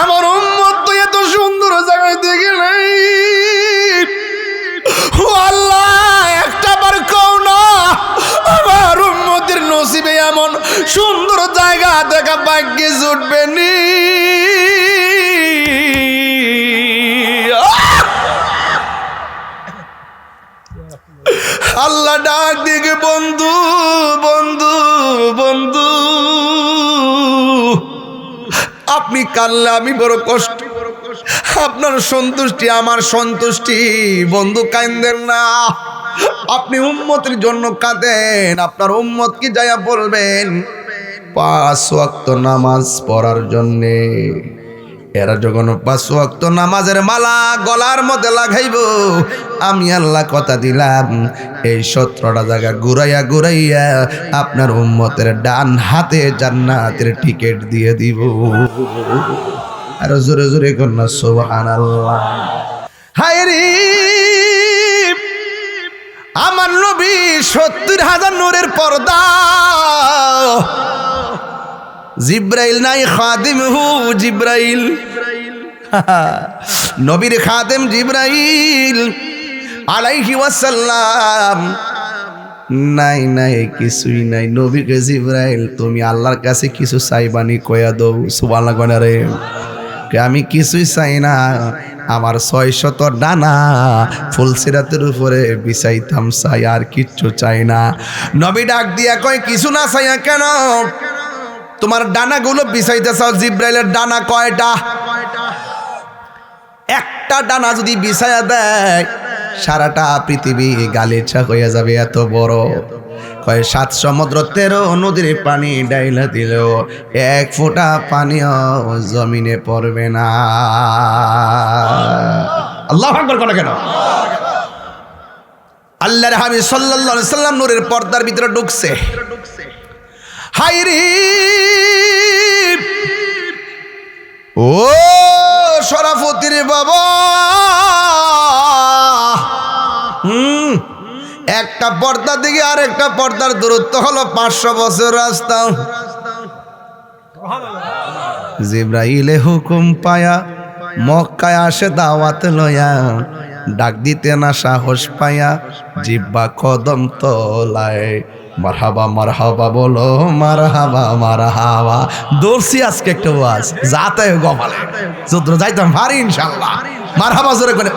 আমার উম্মত তো এত সুন্দর জায়গায় দেখে নাই। ও আল্লাহ, একটা বার কও না আমার উম্মতের নসিবে এমন সুন্দর জায়গা দেখা ভাগ্যে জুটবে নি। আল্লাহ ডাক দিকে, বন্ধু বন্ধু বন্ধু, আপনি কানলে আমি বড় কষ্ট, আপনার সন্তুষ্টি আমার সন্তুষ্টি। বন্ধু কাঁদেন না, আপনি উম্মতের জন্য কাঁদেন। আপনার উম্মত কি যাইয়া বলবেন 5 ওয়াক্ত নামাজ পড়ার জন্যে। এরা যখন 5 ওয়াক্ত নামাজের মালা গলার মধ্যে লাগাইব, আমি আল্লাহ কথা দিলাম এই 17টা জায়গা ঘুরাইয়া ঘুরাইয়া আপনার উম্মতের ডান হাতে জান্নাতের টিকিট দিয়ে দিব। আর জোরে জোরে কন্যা সুবহানাল্লাহ। হায় রে, আমার নবী 70,000 নূরের পর্দা। জিব্রাইল নাই, খাদিম হু জিব্রাইল, নবীর খাদেম জিব্রাইল আলাইহি ওয়াসাল্লাম। নাই নাই, কিছুই নাই। নবীকে জিব্রাইল, তুমি আল্লাহর কাছে কিছু চাইবানি কয়া দাও। সুবহানাল্লাহ রে, আমি কিছুই চাই না, আমার 600 ডানা ফুলসিরাতের উপরে বিছাইতাম চাই, আর কিচ্ছু চাই না। নবী ডাক দিয়া কয়, কিছু না চাইয়া কেন? তোমার ডানাগুলো বিছাইতে চাও। জিব্রাইলের ডানা কয়টা? একটা ডানা যদি বিছাইয়া দেয় সারাটা পৃথিবী গালিচা হয়ে যাবে, এত বড়। কয় 7 সমুদ্র 13 নদীর পানি ডাইলা দিলেও 1 ফোঁটা পানিও জমিনে পড়বে না। আল্লাহু আকবার কোন কেন? আল্লাহর হাবিব সাল্লাল্লাহু আলাইহি সাল্লাম নূরের পর্দার ভিতরে ঢুকছে। হায়রে, ও শরাফতির বাবা, একটা পর্দা দিকে আর একটা পর্দার দূরত্ব হলো 500 বছর রাস্তা। জিব্রাইলে হুকুম পায়া মক্কায় আসে দাওয়াত লয়া, ডাক দিতে না সাহস পায়া জিব্বা কদম তলায় মারহাবা মারহাবা বলো, মারহাবা মারহাবা। দর্শি আজকে একটা ওয়াজ যাতে গোপালে যুদ্ধ যাইতাম পারি ইনশাআল্লাহ। মারহাবা জোরে করে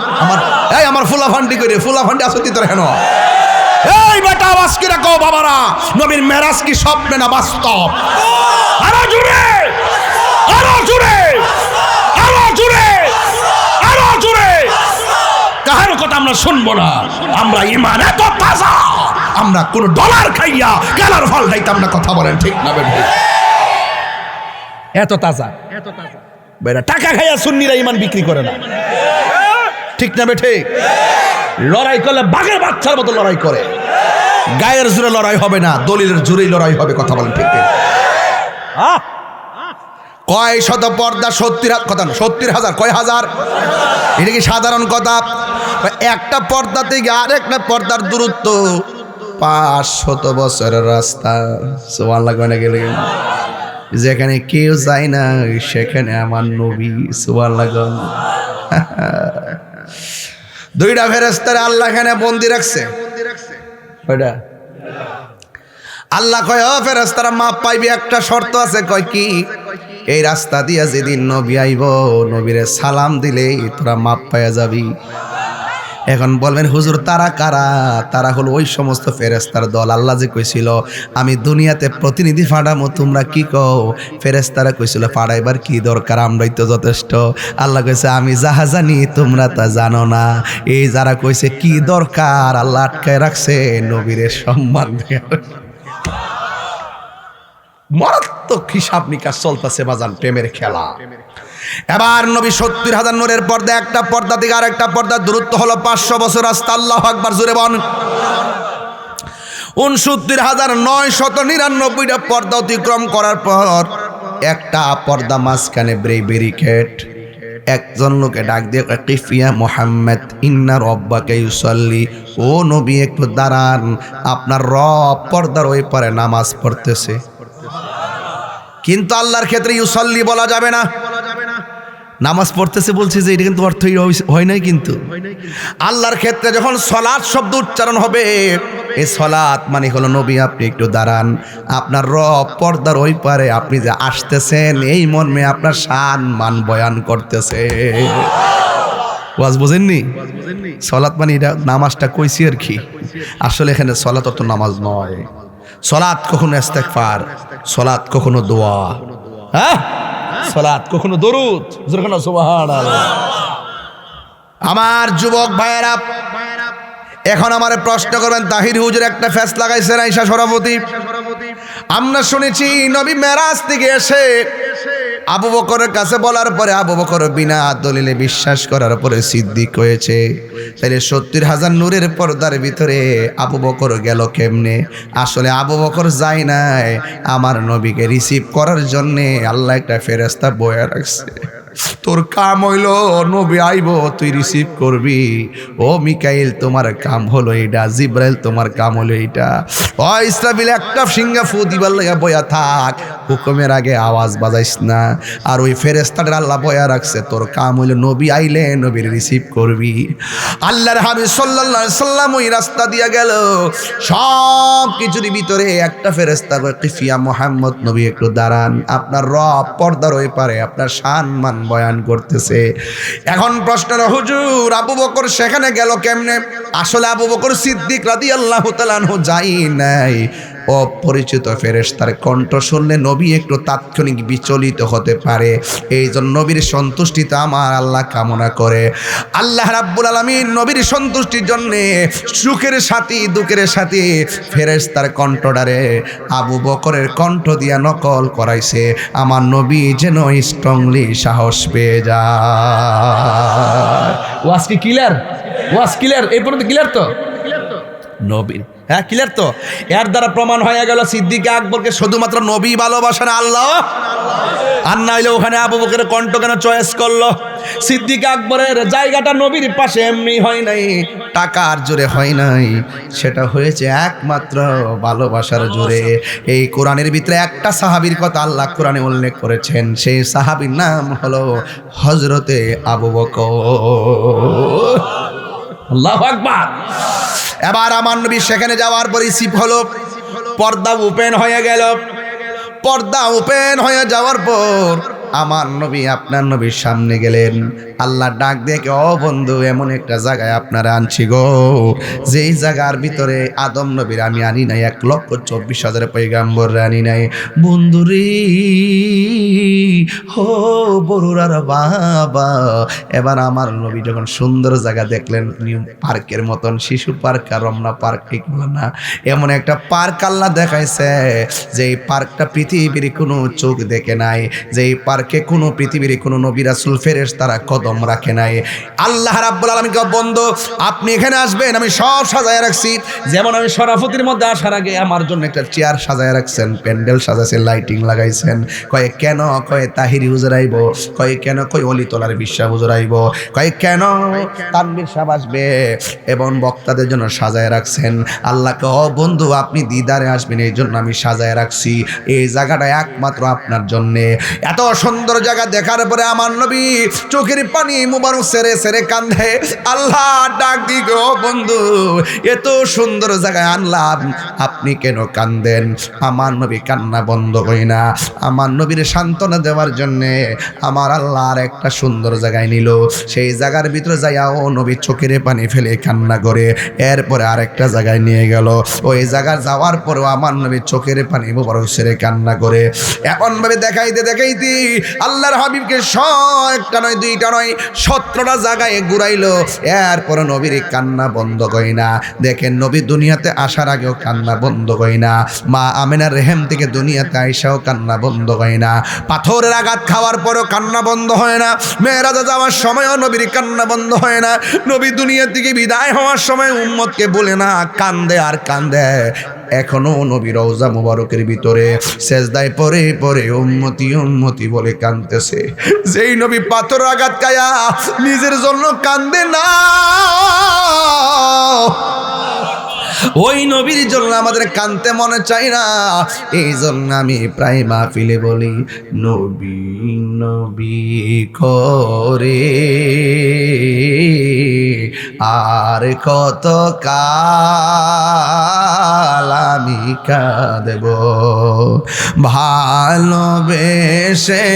আমার ফুলা ফান্ডি করে, ফুলা ফান্ডি আসতি তোর হেন। এই বেটা আওয়াজ করে কও বাবারা, নবীর মেরাজ কি স্বপ্ন না বাস্তব? আরো জোরে, আরো জোরে, আরো জোরে, আরো জোরে। কাহার কথা আমরা শুনবো না। আমরা ঈমান এত তাজা, আমরা কোন ডলার খাইয়া কালার ফল খাইতাম না। কথা বলেন ঠিক না বেটা? এত তাজা, এত তাজা বেটা। টাকা খাইয়া সুন্নিরা ঈমান বিক্রি করে না, ঠিক না বেঠে? লড়াই করলে বাঘের বাচ্চার মতো লড়াই করে। গায়ের জোরে লড়াই হবে না, দলিলের জোরেই লড়াই হবে। কথা বলেন ঠিক না? কয় শত পর্দা? 70,000 কথা না, 70,000। কয় হাজার? এটা কি সাধারণ কথা? একটা পর্দা থেকে আরেকটা পর্দার দূরত্ব 500 বছরের রাস্তা। সুবহানাল্লাহ কয় না গেলে? যেখানে কেউ যায় না সেখানে আমার নবী। সুবহানাল্লাহ। 2টা ফেরেশতারে আল্লাহ এখানে বন্দি রাখছে। কয়টা? আল্লাহ কয়, ও ফেরেশতারা মাপ পাইবি, একটা শর্ত আছে। কয় কি? এই রাস্তা দিয়া যেদিন নবী আইব, নবীরে সালাম দিলে তোরা মাপ পাইয়া যাবি। এখন বলবেন হুজুর তারা কারা? তারা হলো ওই সমস্ত ফেরেশতার দল। আল্লাহ যে কইছিল আমি দুনিয়াতে প্রতিনিধি পাঠাবো, তোমরা কি কও? ফেরেশতারা কইছিল পাঠাইবার কি দরকার, আমরাই তো যথেষ্ট। আল্লাহ কইছে আমি যাহা জানি তোমরা তা জানো না। এই যারা কইছে কি দরকার, আল্লাহ আটকায় রাখছে নবীরে সম্মান দেওয়ার। মারাত্মক হিসাব নিকাশ চলতেছে বাজান, প্রেমের খেলা। এবার নবী 70,000 নূরের পর্দা, একটা পর্দা থেকে আর একটা পর্দার দূরত্ব হলো 500 বছর রাস্তা। আল্লাহু আকবার জোরে বল। 69,999টা পর্দা অতিক্রম করার পর একটা পর্দা মাঝখানে ব্যারিকেড। একজন লোকে ডাক দিয়ে কিফিয়া মুহাম্মদ ইন্না রব্বাকা ইউসাল্লি, ও নবী একটু দাঁড়ান, আপনার রব পর্দার ওই পারে নামাজ পড়তেছে। কিন্তু আল্লাহর ক্ষেত্রে ইউসাল্লি বলা যাবে না। নামাজ পড়তেছে বলছে যে এটা কিন্তু অর্থ হয় নাই। কিন্তু আল্লাহর ক্ষেত্রে যখন সলাৎ শব্দ উচ্চারণ হবে, এই সলাৎ মানে হলো নবী আপনি একটু দাঁড়ান, আপনার রব পর্দার ওই পারে আপনি যে আসতেছেন এই মর্মে আপনার শান মান বয়ান করতেছে। ওয়াজ বোঝেননি? সলাৎ মানে এটা নামাজটা কইছি আর কি, আসলে এখানে সলাৎ অর্থ নামাজ নয়। সলাৎ কখনো ইস্তেগফার, সলাৎ কখনো দোয়া, হ্যাঁ সলাৎ কখনো দরুদ, সুবহানাল্লাহ। আমার যুবক ভাইয়েরা, এখন আমার প্রশ্ন করবেন, তাহির হুজুর একটা ফেস লাগাইছেন আয়েশা সভাপতি। আমরা শুনেছি নবী মেরাজ থেকে এসে আবু বকরের কাছে বলার পরে আবু বকর বিনা দলিলে বিশ্বাস করার পরে সিদ্দিক হয়েছে। তাইলে 70,000 নূরের পর্দার ভিতরে আবু বকর গেল কেমনে? আসলে আবু বকর যায় নাই, আমার নবীকে রিসিভ করার জন্যে আল্লাহ একটা ফেরেশতা বয়ে রাখছে। তোর কাম হইল নবী আইব, তুই রিসিভ করবি। ও মিকাইল তোমার কাম হলো এইটা, জিব্রাইল তোমার কাম হলো এইটা। ও ইসরাফিল একটা সিংহা ফু দিবার লাগা বয়া থাক, হুকুমের আগে আওয়াজ বাজাইস না। আর ওই ফেরেশতাটা আল্লাহ বয়া রাখছে, তোর কাম হইল নবী আইলে নবীর রিসিভ করবি। আল্লাহর হাবিব সাল্লাল্লাহু আলাইহি সাল্লাম ওই রাস্তা দিয়া গেল, সব কিছুর ভিতরে একটা ফেরেশতা কয়, কিফিয়া মুহাম্মদ নবী একটু দাঁড়ান, আপনার রব পর্দার ওই পারে আপনার শান মান বয়ান করতেছে। এখন প্রশ্ন, হুজুর আবু বকর সেখানে গেল কেমনে? আসলে আবু বকর সিদ্দিক রাদিয়াল্লাহু তাআলা আনহু যাই নাই। অপরিচিত ফেরেশতার কণ্ঠ শুনলে নবী একটু তাৎক্ষণিক বিচলিত হতে পারে, এই জন্য নবীর সন্তুষ্টিতে আমার আল্লাহ কামনা করে। আল্লাহ রাব্বুল আলামিন নবীর সন্তুষ্টির জন্য সুখের সাথী দুঃখের সাথী ফেরেশতার কণ্ঠটারে আবু বকরের কণ্ঠ দিয়া নকল করাইছে, আমার নবী যেন স্ট্রংলি সাহস পেয়ে যায়। ওয়াজ কি ক্লিয়ার? ওয়াজ ক্লিয়ার? এই পর্যন্ত ক্লিয়ার তো? নবীর হ্যাঁ ক্লিয়ার তো? এর দ্বারা প্রমাণ হয়ে গেল সিদ্দিক আকবরকে শুধুমাত্র নবী ভালোবাসেন আল্লাহ, আর না হইলে ওখানে আবু বকরের কণ্ঠ কেন চয়েস করলো? সিদ্দিক আকবরের জায়গাটা নবীর পাশে এমনি হয় নাই, টাকার জোরে হয় নাই, সেটা হয়েছে একমাত্র ভালোবাসার জোরে। এই কোরআনের ভিতরে একটা সাহাবীর কথা আল্লাহ কোরআনে উল্লেখ করেছেন, সেই সাহাবীর নাম হলো হযরতে আবু বকর। আল্লাহু আকবার। এবার আমার নবী সেখানে যাওয়ার পর রিসিভ হলো, পর্দা ওপেন হয়ে গেল। পর্দা ওপেন হয়ে যাওয়ার পর আমার নবী আপনার নবীর সামনে গেলেন। আল্লাহ ডাক দেখে, ও বন্ধু এমন একটা জায়গায় আপনারা আনছি গো, যেই জায়গার ভিতরে আদম নবীর আমি আনি নাই, 1,24,000 পয়গাম্বর আনি নাই। বন্ধুরে হো বড়ুরার বাবা, এবার আমার নবী যখন সুন্দর জায়গা দেখলেন, পার্কের মতন, শিশু পার্ক আর রমনা পার্ক এগুলো না, এমন একটা পার্ক আল্লাহ দেখাইছে যেই পার্কটা পৃথিবীর কোনো চোখ দেখে নাই, যেই পার্কে কোনো পৃথিবীর কোনো নবী রাসূল ফেরেশতারা কদম রাখে নাই। আল্লাহ রাব্বুল আলামিন কে, বন্ধু আপনি এখানে আসবেন, আমি সব সাজায় রাখছি। যেমন আমি শরাফতির মধ্যে আসার আগে আমার জন্য একটা চেয়ার সাজায় রাখছেন, প্যান্ডেল সাজাইছেন, লাইটিং লাগাইছেন। কয়ে কেন? কয়ে তাহিরি হুজুর আইব। কয়ে কেন? কই অলিতলার বিশ্বাস হুজুর আইব। কয়ে কেন? তানভীর সাহেব আসবে, এবং বক্তাদের জন্য সাজায় রাখছেন। আল্লাহকে, ও বন্ধু আপনি দিদারে আসবেন, এই জন্য আমি সাজায় রাখছি, এই জায়গাটা একমাত্র আপনার জন্যে। এত সুন্দর জায়গা দেখার পরে আমার নবী চোখের পানি মুবারক সেরে সেরে কান্দে। আল্লাহ ডাক দি, গো বন্ধু এত সুন্দর জায়গায় আনলাম, আপনি কেন কান্দেন? আমার নবী কান্না বন্ধ হয় না। আমার নবীর সান্ত্বনা দেওয়ার জন্যে আমার আল্লাহ আর একটা সুন্দর জায়গায় নিল। সেই জায়গার ভিতরে যাইয়া ও নবী চোখের পানি ফেলে কান্না করে, এরপরে আরেকটা জায়গায় নিয়ে গেল। ওই জায়গায় যাওয়ার পরেও আমার নবী চোখের পানি মুবারক সেরে কান্না করে। এমন ভাবে দেখাইতে দেখাইতে আল্লাহর হাবিবকে একটা নয় দুইটা নয় 17টা জায়গায় ঘুরাইলো, এরপরে নবীর কান্না বন্ধ হয় না। দেখেন নবী দুনিয়াতে আসার আগেও কান্না বন্ধ হয় না, মা আমিনার রেহেম থেকে দুনিয়াতে আইসাও কান্না বন্ধ হয় না, পাথরের আঘাত খাওয়ার পরও কান্না বন্ধ হয় না, মেরাজে যাওয়ার সময়ও নবীর কান্না বন্ধ হয় না, নবী দুনিয়া থেকে বিদায় হওয়ার সময় উম্মতকে বলে না, কান্দে আর কান্দে। এখনো নবী রওজা মুবারকের ভিতরে সেজদায় পড়ে পড়ে উম্মতি উম্মতি বলে কাঁদতেছে। যেই নবী পাথর আঘাত খায়া নিজের জন্য কান্দে না, ওই নবীর জন্য আমাদের কানতে মনে চাই না। এই জন্য আমি প্রায় মাহফিলে বলি, নবী নবী করে আর কত কাল আমি কাঁদব, ভালোবেসে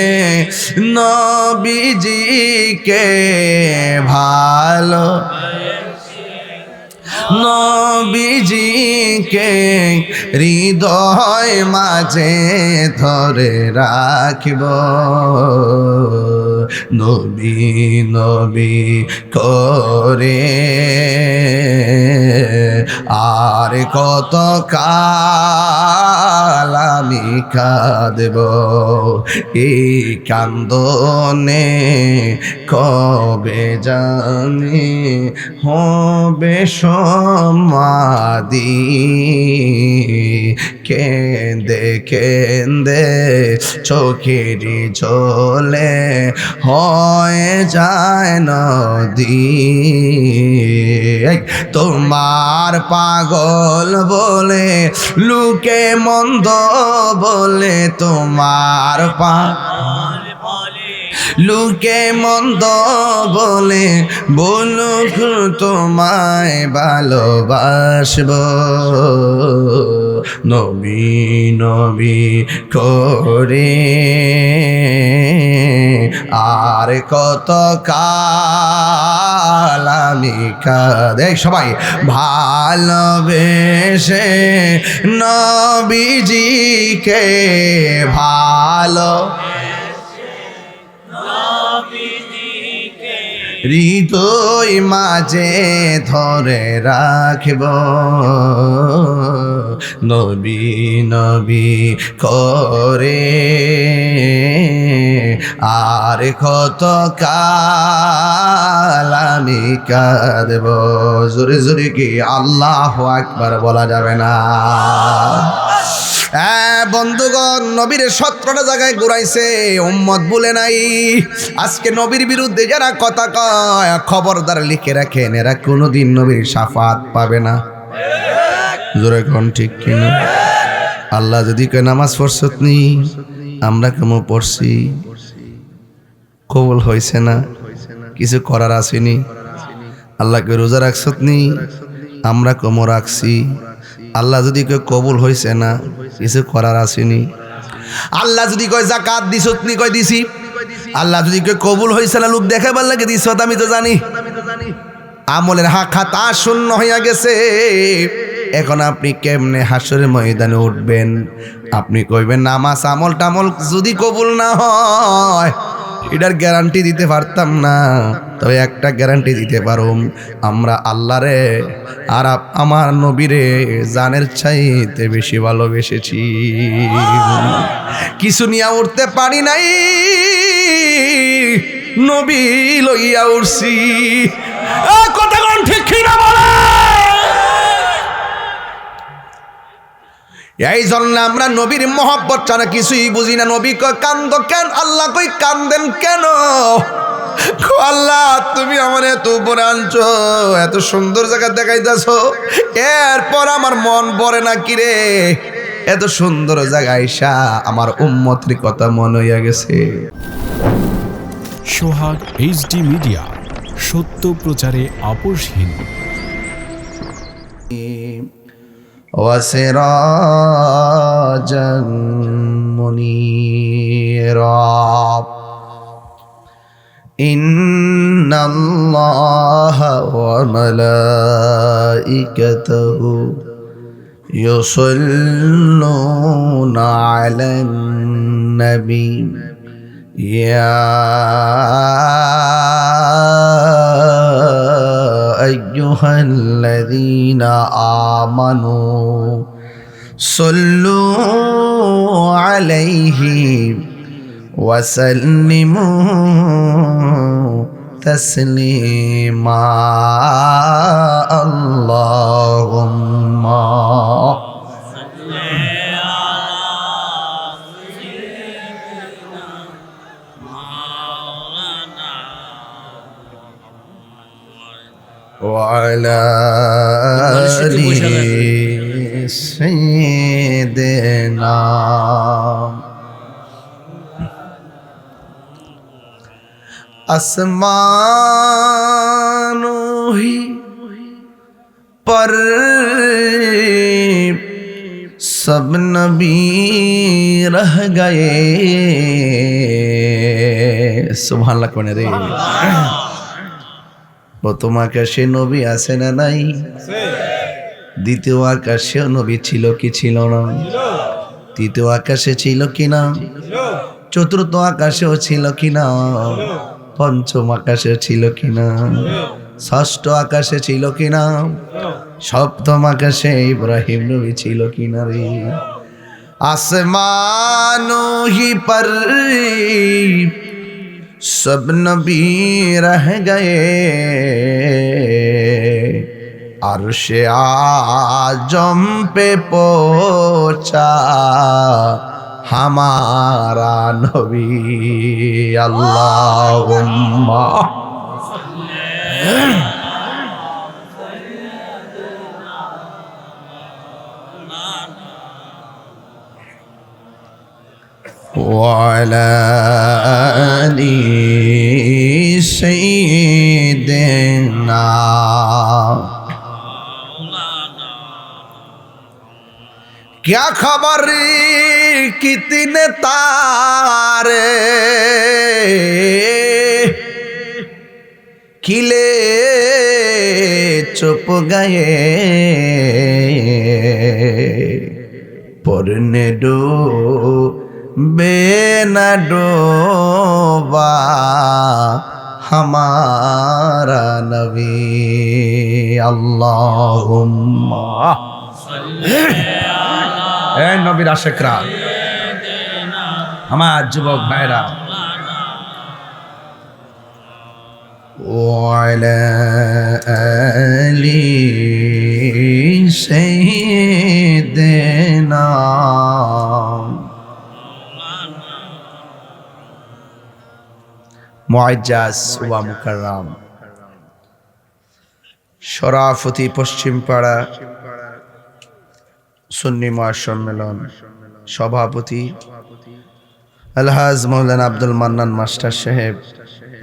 নবীজিকে ভালো নবীজিকে হৃদয় মাঝে ধরে রাখিব, নবী নবী করে আর কত কাল আমি কাঁদব, এই কান্দনে কবে জানি হবে সমাধি, কেন্দে কেন্দে চোখেরই ঝোলে হয়ে যায় নদী, তোমার পাগল বলে লোকে মন্দ বলে, তোমার লোকে মন্দ বলে বলুক তোমায় ভালোবাসব, নবী নবী করে আর কত কাল আমি কাঁদে, সবাই ভালোবেসে নবীজিকে ভালো হৃদয় মাঝে ধরে রাখব, নবী নবী করে আর কত কাল আমি কাঁদব। জোরে জোরে কি আল্লাহু আকবার বলা যাবে না? বন্ধুগণ, নবীর 17টা জায়গায় ঘুরাইছে, উম্মত বলে নাই। আজকে নবীর বিরুদ্ধে যারা কথা কয়, খবরদার লিখে রাখেন, এরা কোনোদিন নবীর শাফাত পাবে না। জোরে কোন ঠিক কিনা? আল্লাহ যদি কয় নামাজ পড়ছত নি, আমরা কেমন পড়ছি, কবুল হয়েছে না, কিছু করার আসেনি। আল্লাহকে রোজা রাখছত নি, আমরা কেমন রাখছি। আল্লাহ যদি কয় কবুল হয়েছে না, কিছু করার আসেনি। আল্লাহ যদি কয় যাকাত দিছত নি, কয় দিছি। আল্লাহ যদি কয় কবুল হয়েছে না, লোক দেখাবার লাগে দিছ, আমি তো জানি। আমলের খাতা শূন্য হইয়া গেছে। এখন আপনি কেমনে হাসরের ময়দানে উঠবেন? আপনি কইবেন নামাজ আমল টামল যদি কবুল না হয়, এটার গ্যারান্টি দিতে পারতাম না, তবে একটা গ্যারান্টি দিতে পারুম, আমরা আল্লাহরে আর আমার নবীরে জানের চাইতে বেশি ভালোবেসেছি। কিছু নিয়ে উঠতে পারি নাই, নবী লইয়া উঠছি। কথা কোন ঠিক না বলে? এই জন্য আমরা নবীর মহব্বত ছাড়া কিছুই বুঝি না। নবী কয় কান্দ কেন, আল্লাহ কই কান্দেন কেন? আল্লাহ তুমি আমার এত উপরে আনছো, এত সুন্দর জায়গা দেখাইতেছো, এরপর আমার মন ভরে না কিরে? এত সুন্দর জায়গা আইসা আমার উম্মতের কথা মনে হইয়া গেছে। সোহাগ এইচডি মিডিয়া, সত্য প্রচারে আপোষহীন। وسراجا منيرا إن الله وملائكته يصلون على النبي يا أيها الذين آمنوا صلوا عليه وسلموا تسليما اللهم وعلى আলি সাইয়্যিদিনা आसमानों ही पर सब नबी रह गए सुबहानाल्लाह কোনে রে প্রথম আকাশে নবী আছে না নাই দ্বিতীয় আকাশেও নবী ছিল কি ছিল না তৃতীয় আকাশে ছিল কি না চতুর্থ আকাশেও ছিল কিনা পঞ্চম আকাশে ছিল কিনা ষষ্ঠ আকাশে ছিল কিনা সপ্তম আকাশে ইব্রাহিম নবী ছিল কিনা রে আসমানো হি পর সব নবী রহ গয়ে আরশে আজম पे পৌঁছা हमारा नबी अल्लाहुम्मा वाला आलि सय्यिदिना क्या खबर कितने तारे खिले चुप गए पढ़ने दो बेना डोबा हमारा नबी अल्लाहुम्मा এ নবীর আশিকরা আমার যুবক ভাইরা ওয়ালা আলি সাইয়্যিদিনা মুআজ্জাজ ওয়া মুকাররম শরাফতি পশ্চিম পাড়া সুন্নি মহাসম্মেলন সভাপতি আলহাজ মৌলানা আব্দুল মান্নান মাস্টার সাহেব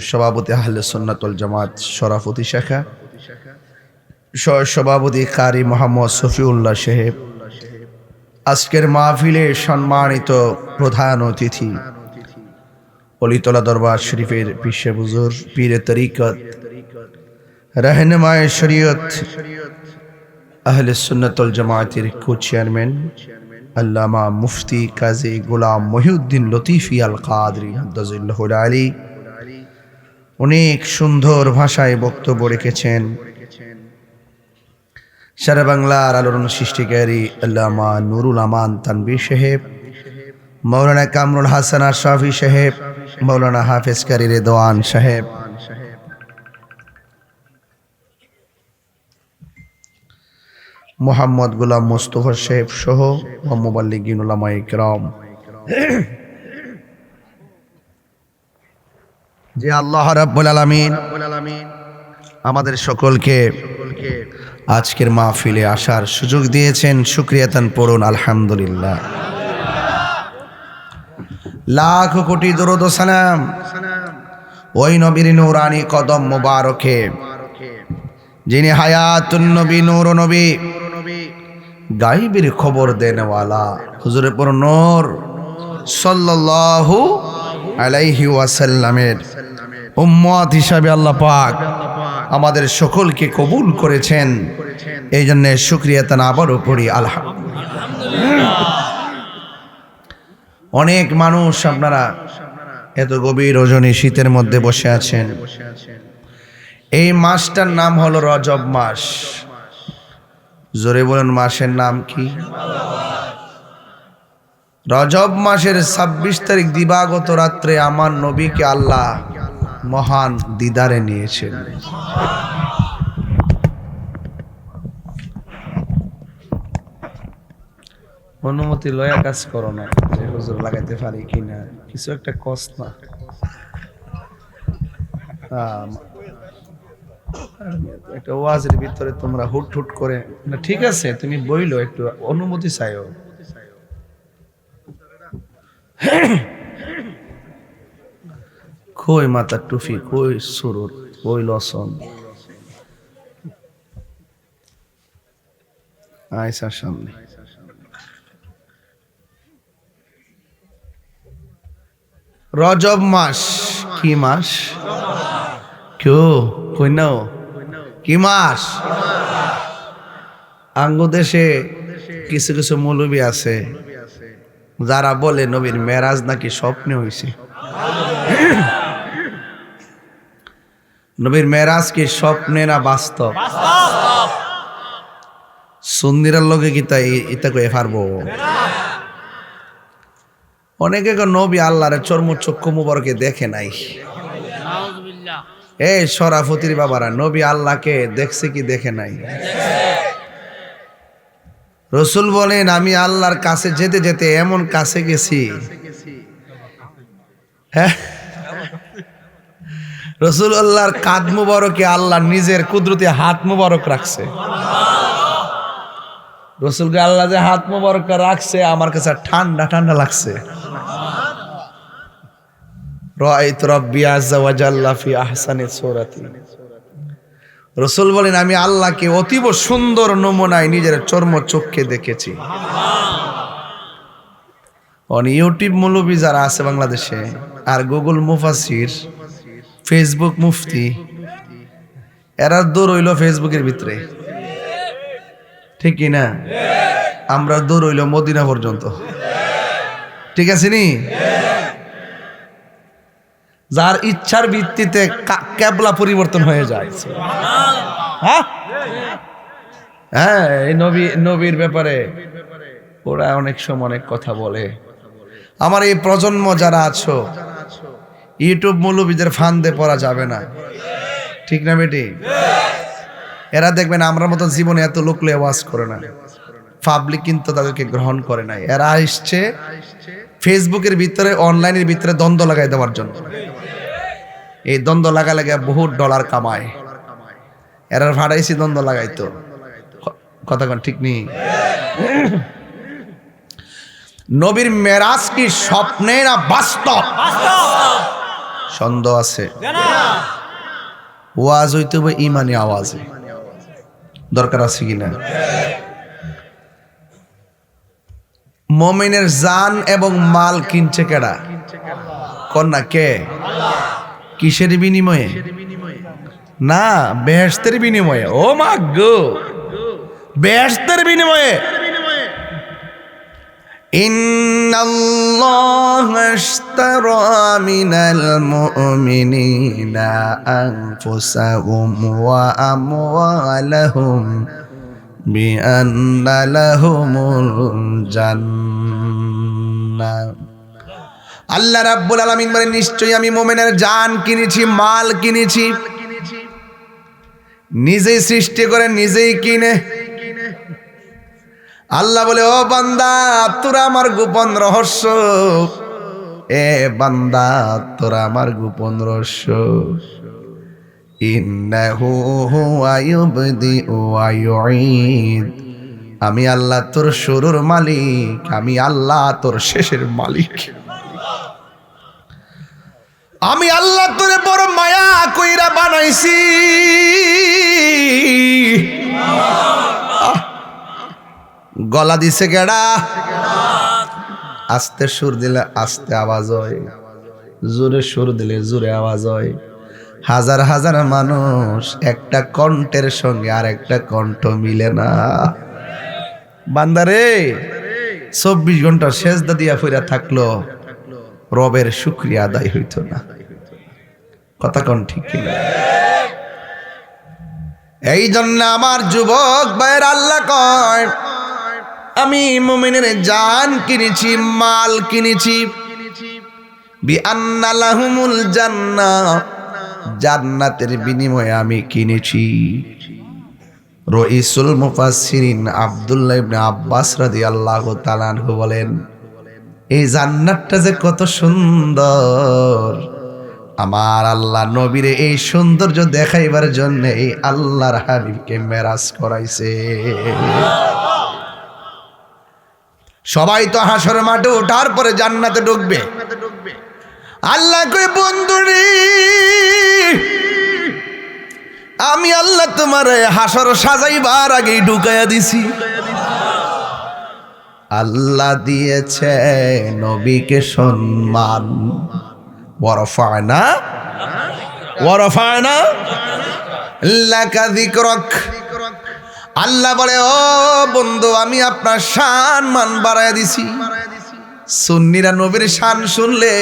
সভাপতি আহলে সুন্নাত ওয়াল জামাত শরাফতি শাখা সভাপতি কারি মোহাম্মদ শফিউল্লাহ সাহেব আজকের মাহফিলে সম্মানিত প্রধান অতিথি অলিতলা দরবার শরীফের পীর বুজুর্গ পীরে তরিকত रहनुमाए शरीयत अहले सुन्नत वल जमातेर को चेयरमैन अल्लामा मुफ्ती काजी गुलाम মহিউদ্দিন লতিফি আল কাদরি হাফিজাহুল আলী অনেক সুন্দর ভাষায় বক্তব্য রেখেছেন। সারা বাংলার আলোড়ন সৃষ্টিকারী আল্লামা নুরুল আমান তানবীর সাহেব, মৌলানা কামরুল হাসান আশরাফি সাহেব, মৌলানা হাফেজ কারি রেদওয়ান সাহেব, মোহাম্মদ গোলাম মোস্তফা সাহেব সহ মুবাল্লিগিন উলামায়ে কিরাম, যে আল্লাহ রাব্বুল আলামিন আমাদের সকলকে আজকের মাহফিলে আসার সুযোগ দিয়েছেন। শুকরিয়াতান পড়ুন আলহামদুলিল্লাহ। লাখ কোটি দরুদ ও সালাম ওই নবীর নূরানি কদম মুবারকে, যিনি হায়াতুন নবী, নূর নবী, গায়বের খবর দেনওয়ালা হুজুরে পুর নূর সাল্লাল্লাহু আলাইহি ওয়াসাল্লামের উম্মত হিসাবে আল্লাহ পাক আমাদের সকলকে কবুল করেছেন। এই জন্য শুকরিয়া তান আবারও পড়ি আলহামদুলিল্লাহ। অনেক মানুষ আপনারা এত গভীর রজনী শীতের মধ্যে বসে আছেন। এই মাসটার নাম হলো রজব মাস। জোরে বলুন মাসের নাম কি? রজব মাসের ২৬ তারিখ দিবাগত রাত্রে আমার নবীকে আল্লাহ মহান দিদারে নিয়েছেন। অনুমতি লয়া কাজ করো না, যে হুজুর লাগাইতে পারি কিনা, কিছু একটা কষ্ট না। একটা ওয়াজের ভিতরে তোমরা হুট হুট করে না, ঠিক আছে তুমি বইলো, একটু অনুমতি চাইও। কই মাথার টুপি, কই সুরুত, কই লসন? আয়সার সামনে রজব মাস, কি মাস? কেউ কই নাও কি মাস? আঙ্গ দেশে কিছু কিছু মৌলবী আছে যারা বলে নবীর মেরাজ নাকি স্বপ্নে হইছে। নবীর মেরাজ কি স্বপ্নে না বাস্তব? সুন্দিরার লগে কি তাই এটা কয়ে পারবো? অনেকে নবী আল্লাহর চর্মচক্ষু মুবারকে দেখে নাই। এই শরাফতির বাবারা, নবী আল্লাহকে দেখছে কি দেখে নাই? রসুল বলেন আমি আল্লাহর কাছে যেতে যেতে এমন কাছে গেছি, হ্যাঁ রসুল আল্লাহর কাঁধ মুবারকে আল্লাহ নিজের কুদরতি হাত মুবারক রাখছে। রসুলকে আল্লাহ যে হাত মুবারক রাখছে আমার কাছে ঠান্ডা ঠান্ডা লাগছে। রাআইতু রাব্বি আযজা ওয়া জাল্লা ফি আহসানি সূরাতি। রসুল বলেন আমি আল্লাহকে অতীব সুন্দর নমুনায় নিজের চর্মচক্ষে দেখেছি। ইউটিউব মৌলবী যারা আছে বাংলাদেশে, আর গুগল মুফাসির, ফেসবুক মুফতি, এরা দৌড় হইল ফেসবুকের ভিতরে, ঠিক কি না? আমরা দৌড় হইল মদিনা পর্যন্ত, ঠিক আছে নি? যার ইচ্ছার ভিত্তিতে কেবলা পরিবর্তন হয়ে যায়। হ্যাঁ হ্যাঁ, এই নবীর ব্যাপারে ওরা অনেক সময় অনেক কথা বলে। আমার এই প্রজন্ম যারা আছো, ইউটিউব মৌলবীদের ফান্দে পড়া যাবে না, ঠিক না বেটি? এরা দেখবেন আমরা মতো জীবনে এত লোক ওয়াজ করে না, পাবলিক কিন্তু তাদেরকে গ্রহণ করে নাই। এরা আসছে ফেসবুকের ভিতরে, অনলাইনের ভিতরে দ্বন্দ্ব লাগাই দেওয়ার জন্য। এই দ্বন্দ্ব লাগা লাগা বহুত ডলার কামায়। এরা ভাড়াইছি দ্বন্দ্ব লাগাইতো, কথা কোন ঠিক নেই? নবীর মেরাজ কি স্বপ্নে না বাস্তব? সন্দেহ আছে। ওয়াজ হইতে হবে ইমানি আওয়াজে, দরকার আছে কিনা? মুমিনের জান এবং মাল কিনছে কেডা? কন্যা কে? কিসের বিনিময়ে? না, বেহেশতের বিনিময়ে। ও মা গো, বেহেশতের বিনিময়ে। ইন্নাল্লাহা আশতারা মিনাল মুমিনিনা আনফুসাহুম ওয়া আমওয়ালাহুম বিআন্না লাহুমুল জান্নাহ। আল্লাহ রাব্বুল আলামিন বলেন নিশ্চয়ই আমি মুমিনের জান কিনেছি, মাল কিনেছি। নিজেই সৃষ্টি করে নিজেই কিনে। আল্লাহ বলে ও বান্দা তোরা আমার গোপন রহস্য, এ বান্দা তোরা আমার গোপন রহস্য। ইন্নাহু হুয়া ইউবদিউ ওয়া ইউঈদ। আমি আল্লাহ তোর শুরুর মালিক, আমি আল্লাহ তোর শেষের মালিক। আমি আল্লাহ তোরে বড় মায়া কইরা বানাইছি। গলা দিছে কেডা? আস্তে সুর দিলে আস্তে আওয়াজ হয়, জোরে সুর দিলে জোরে আওয়াজ হয়। হাজার হাজার মানুষ একটা কণ্ঠের সঙ্গে আর একটা কণ্ঠ মিলে না। বান্দারে 24 ঘন্টা সেজদা দিয়া ফিরা থাকলো, রবের শুকরিয়া আদায় হইতো না। কথা কোন ঠিক কিনা? এই জন্য আমার যুবক ভাইয়ের আল্লাহ কয় আমি মুমিনের জান কিনেছি, মাল কিনেছি। বিআন্না লাহুমুল জান্নাহ, জান্নাতের বিনিময়ে আমি কিনেছি। রাইসুল মুফাসসিরিন আব্দুল্লাহ ইবনে আব্বাস রাদিয়াল্লাহু তাআলা আনহু বলেন এই জান্নাতটা যে কত সুন্দর, আমার আল্লাহ নবীরে এই সৌন্দর্য দেখাইবার জন্য এই আল্লাহর হাবিবকে মেরাজ করাইছে। সবাই তো হাসর মাঠে ওঠার পরে জান্নাতে ঢুকবে। আল্লাহ কই বন্ধুরে আমি আল্লাহ তোমার হাসর সাজাইবার আগেই ঢুকাইয়া দিছি। আল্লাহ দিয়েছে নবীকে সম্মান। ওয়ারফা'না লাকা যিকরাক। আল্লাহ বলে ও বন্ধু আমি আপনার শান মান বাড়াইয়া দিছি। সুন্নিরা নবীর শান শুনলে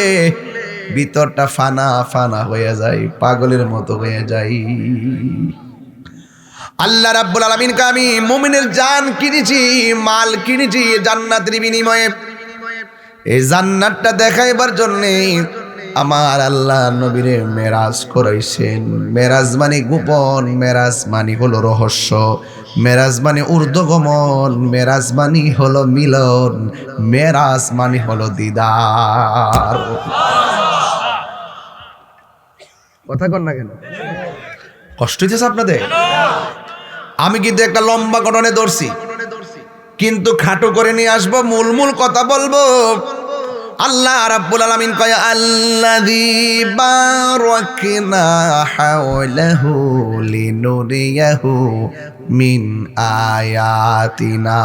ভিতরটা ফানা ফানা হয়ে যায়, পাগলের মতো হয়ে যায়। আল্লাহ রাব্বুল আলামিনকে আমি মুমিনের জান কিনেছি, মাল কিনেছি জান্নাতের বিনিময়ে। এই জান্নাতটা দেখাইবার জন্যে আমার আল্লাহ নবীরে মেরাজ করাইছেন। মেরাজ মানে গোপন, মেরাজ মানে হলো রহস্য, মেরাজ মানে ঊর্ধ্বগমন, মেরাজ মানে হলো মিলন, মেরাজ মানে হলো দিদার। কথা কন না কেন? কষ্ট হইতেছে আপনাদের? আমি কিন্তু একটা লম্বা ঘটনা ধরছি, কিন্তু খাটো করে নিয়ে আসবো, মূল কথা বলবো। আল্লাহ রাব্বুল আলামিন কয় আল্লাযী বারাকনা হাওলাহু লিনুরিয়াহু মিন আয়াতিনা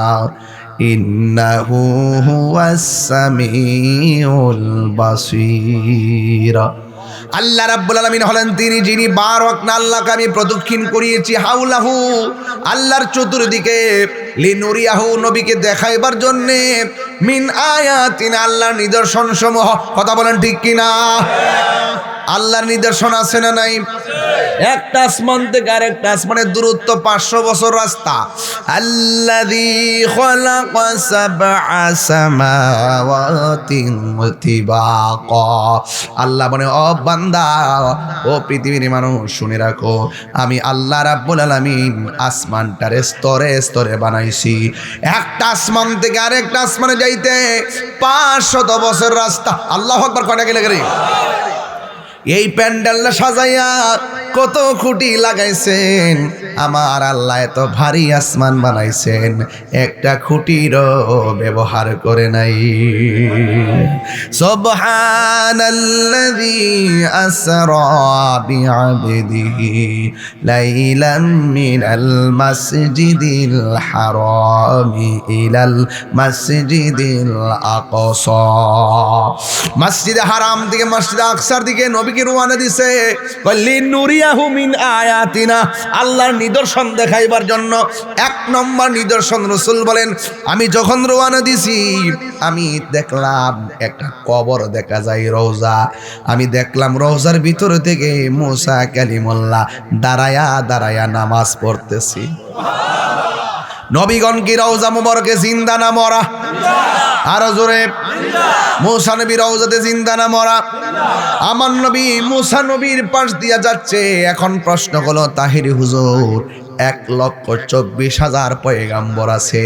ইন্নাহু হুয়াস সামিউল বাসীর। আল্লাহ রাব্বুল আলামিন হলেন তিনি যিনি বারাকনা, আল্লাহকে আমি প্রদক্ষিণ করিয়েছি, হাওলাহু আল্লাহর চতুর্দিকে, লিনুরিয়াহু নবীকে দেখাইবার জন্যে, মিন আয়াতিনা আল্লাহর নিদর্শন সমূহ। কথা বলেন ঠিক কিনা? আল্লাহর নিদর্শন আছে না নাই? একটা আসমান থেকে আরেকটা আসমানের দূরত্ব 500 বছর রাস্তা। আল্লাযী খালাকা সাবআ সামাওয়াতিন তিবাকা। আল্লাহ বলে ও বান্দা, ও পৃথিবীর মানুষ শুনে রাখো, আমি আল্লাহ রাব্বুল আলামিন আসমানটারে স্তরে স্তরে বানাইছি। একটা আসমান থেকে আরেকটা আসমানে যাইতে 500 বছর রাস্তা। আল্লাহু আকবার। কয়টা গেলে গেলে এই প্যান্ডেলটা সাজাইয়া কত খুঁটি লাগাইছেন আমার আল্লাহ, এত ভারী আসমান বানাইছেন, একটা খুঁটিরও ব্যবহার করে নাই। সুবহানাল্লাযী আসরা বিআবদিহি লাইলাম মিনাল মাসজিদিল হারামি ইলাল মাসজিদিল আকসা। মসজিদে হারাম থেকে মসজিদে আকসার দিকে নবীকে রওনা দিছে লিনুরিয়াহু মিন আয়াতিনা, আল্লাহর নিদর্শন দেখাইবার জন্য। 1 নম্বর নিদর্শন রাসূল বলেন আমি যখন রওনা দিছি আমি দেখলাম একটা কবর দেখা যায়, রওজা। আমি দেখলাম রওজার ভিতর থেকে মুসা কালিমুল্লাহ দাঁড়ায়া দাঁড়ায়া নামাজ পড়তেছি। নবীগণ কি রওজা মুবারকে জিন্দা না মরা? আরো জোরে। মুসা নবী রওজাতে জিন্দা না মরা? আমার নবী মুসা নবীর পাশ দিয়া যাচ্ছে। এখন প্রশ্ন হলো তাহিরি হুজুর, 1,24,000 পয়গাম্বর আছে,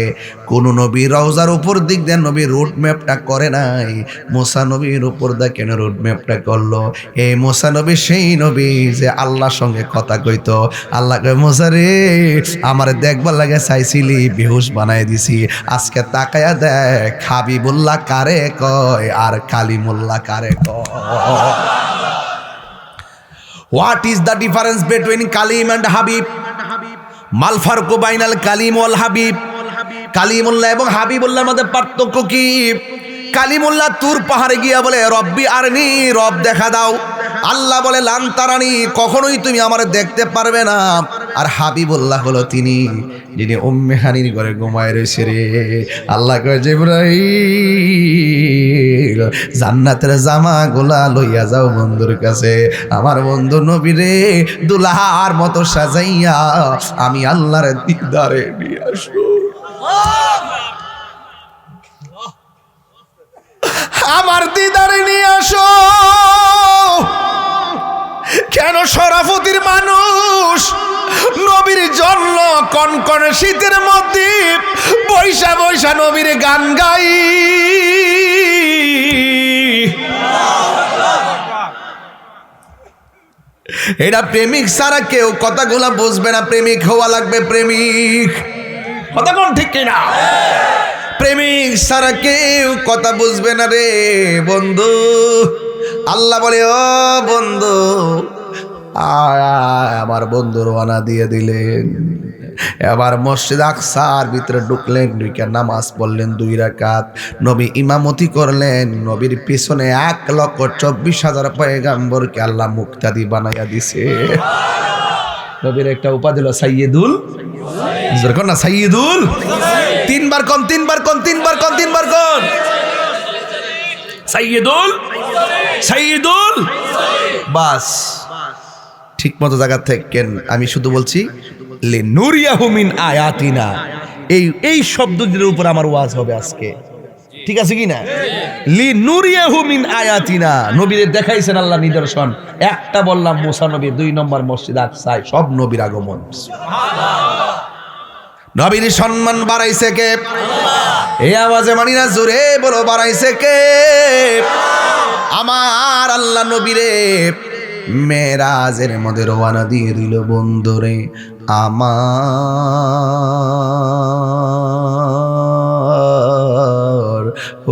কোন নবী রওজার উপর দিক দিয়ে নবী রুট ম্যাপটা করে নাই, মুসা নবীর উপর দিয়ে কেন রুট ম্যাপটা করলো? এই মুসা নবী সেই নবী যে আল্লাহর সঙ্গে কথা কইতো। আল্লাহ কয় মুসা রে, আমার দেখবার লাগে চাইছিলি, বেহুশ বানাই দিছি, আজকে তাকায়া দেখ হাবিবুল্লাহ কারে কয় আর কালিমুল্লাহ কারে কয়। What is the difference between Kalim and Habib? মাল ফারকু বাইনাল কালিম ওয়াল হাবিব। কালিমুল্লাহ এবং হাবিবুল্লাহর মধ্যে পার্থক্য কি? কালিমুল্লাহ তুর পাহাড়ে গিয়া বলে রব্বি আরনি, রব দেখা দাও। আল্লাহ বলে লান তারানি, কখনোই তুমি আমারে দেখতে পারবে না। আর হাবিবুল্লাহ হলো তিনি যিনি উম্মে হানির ঘরে ঘুমায় রয়েছে রে। আল্লাহ কয় জিবরাইল জান্নাতের জামা গোলা লইয়া যাও বন্ধুর কাছে, আমার বন্ধু নবীরে দুলাহার মতো সাজাইয়া আমি আল্লাহর দিদারে নিয়ে আসবো। আমার দিদারে নিয়ে আসো। কেন শরাফতির মানুষ নবীর জন্য কনকন শীতের মধ্যে বৈশা বৈশা নবীর গান গাই। এটা প্রেমিক ছাড়া কেউ কথাগুলা বুঝবে না। প্রেমিক হওয়া লাগবে, প্রেমিক। কথা কোন ঠিক কিনা? প্রেমিক ছাড়া কেউ কথা বুঝবে না রে বন্ধু। আল্লাহ বলে, ও বন্ধু, আমার বন্ধু রওনা দিয়ে দিলেন। এবার মসজিদ আকসার ভিতরে ঢুকলেন, ঢুকে নামাজ পড়লেন 2 রাকাত। নবী ইমামতি করলেন। নবীর পিছনে 1,24,000 পয়গাম্বরকে আল্লাহ মুক্তাদি বানাইয়া দিছে। নবীর একটা উপাধি হলো সাইয়্যিদুল, জোরে না সাইয়্যিদুল। 3বার কোন, 3বার কোন, 3বার কোন, 3বার কোন, সাইয়্যিদুল, সাইয়্যিদুল। বাস ঠিক মতো জায়গা থেকে আমি শুধু বলছি লিনুরিয়াহু মিন আয়াতিনা। এই শব্দটির উপর আমার ওয়াজ হবে আজকে, ঠিক আছে কি না? লিনুরিয়াহু মিন আয়াতিনা, নবীরে দেখাইছেন আল্লাহ নিদর্শন। একটা বললাম মুসা নবী, 2 নম্বর মসজিদ আকসায় সব নবীর আগমন। নবীর সম্মান বাড়াইছে কে? এই আওয়াজে মানি না, জোরে বলো, বাড়াইছে কে? আমার আল্লাহ নবীরে মেরাজের মধ্যে রওনা দিয়ে দিল বন্ধুরে আমার।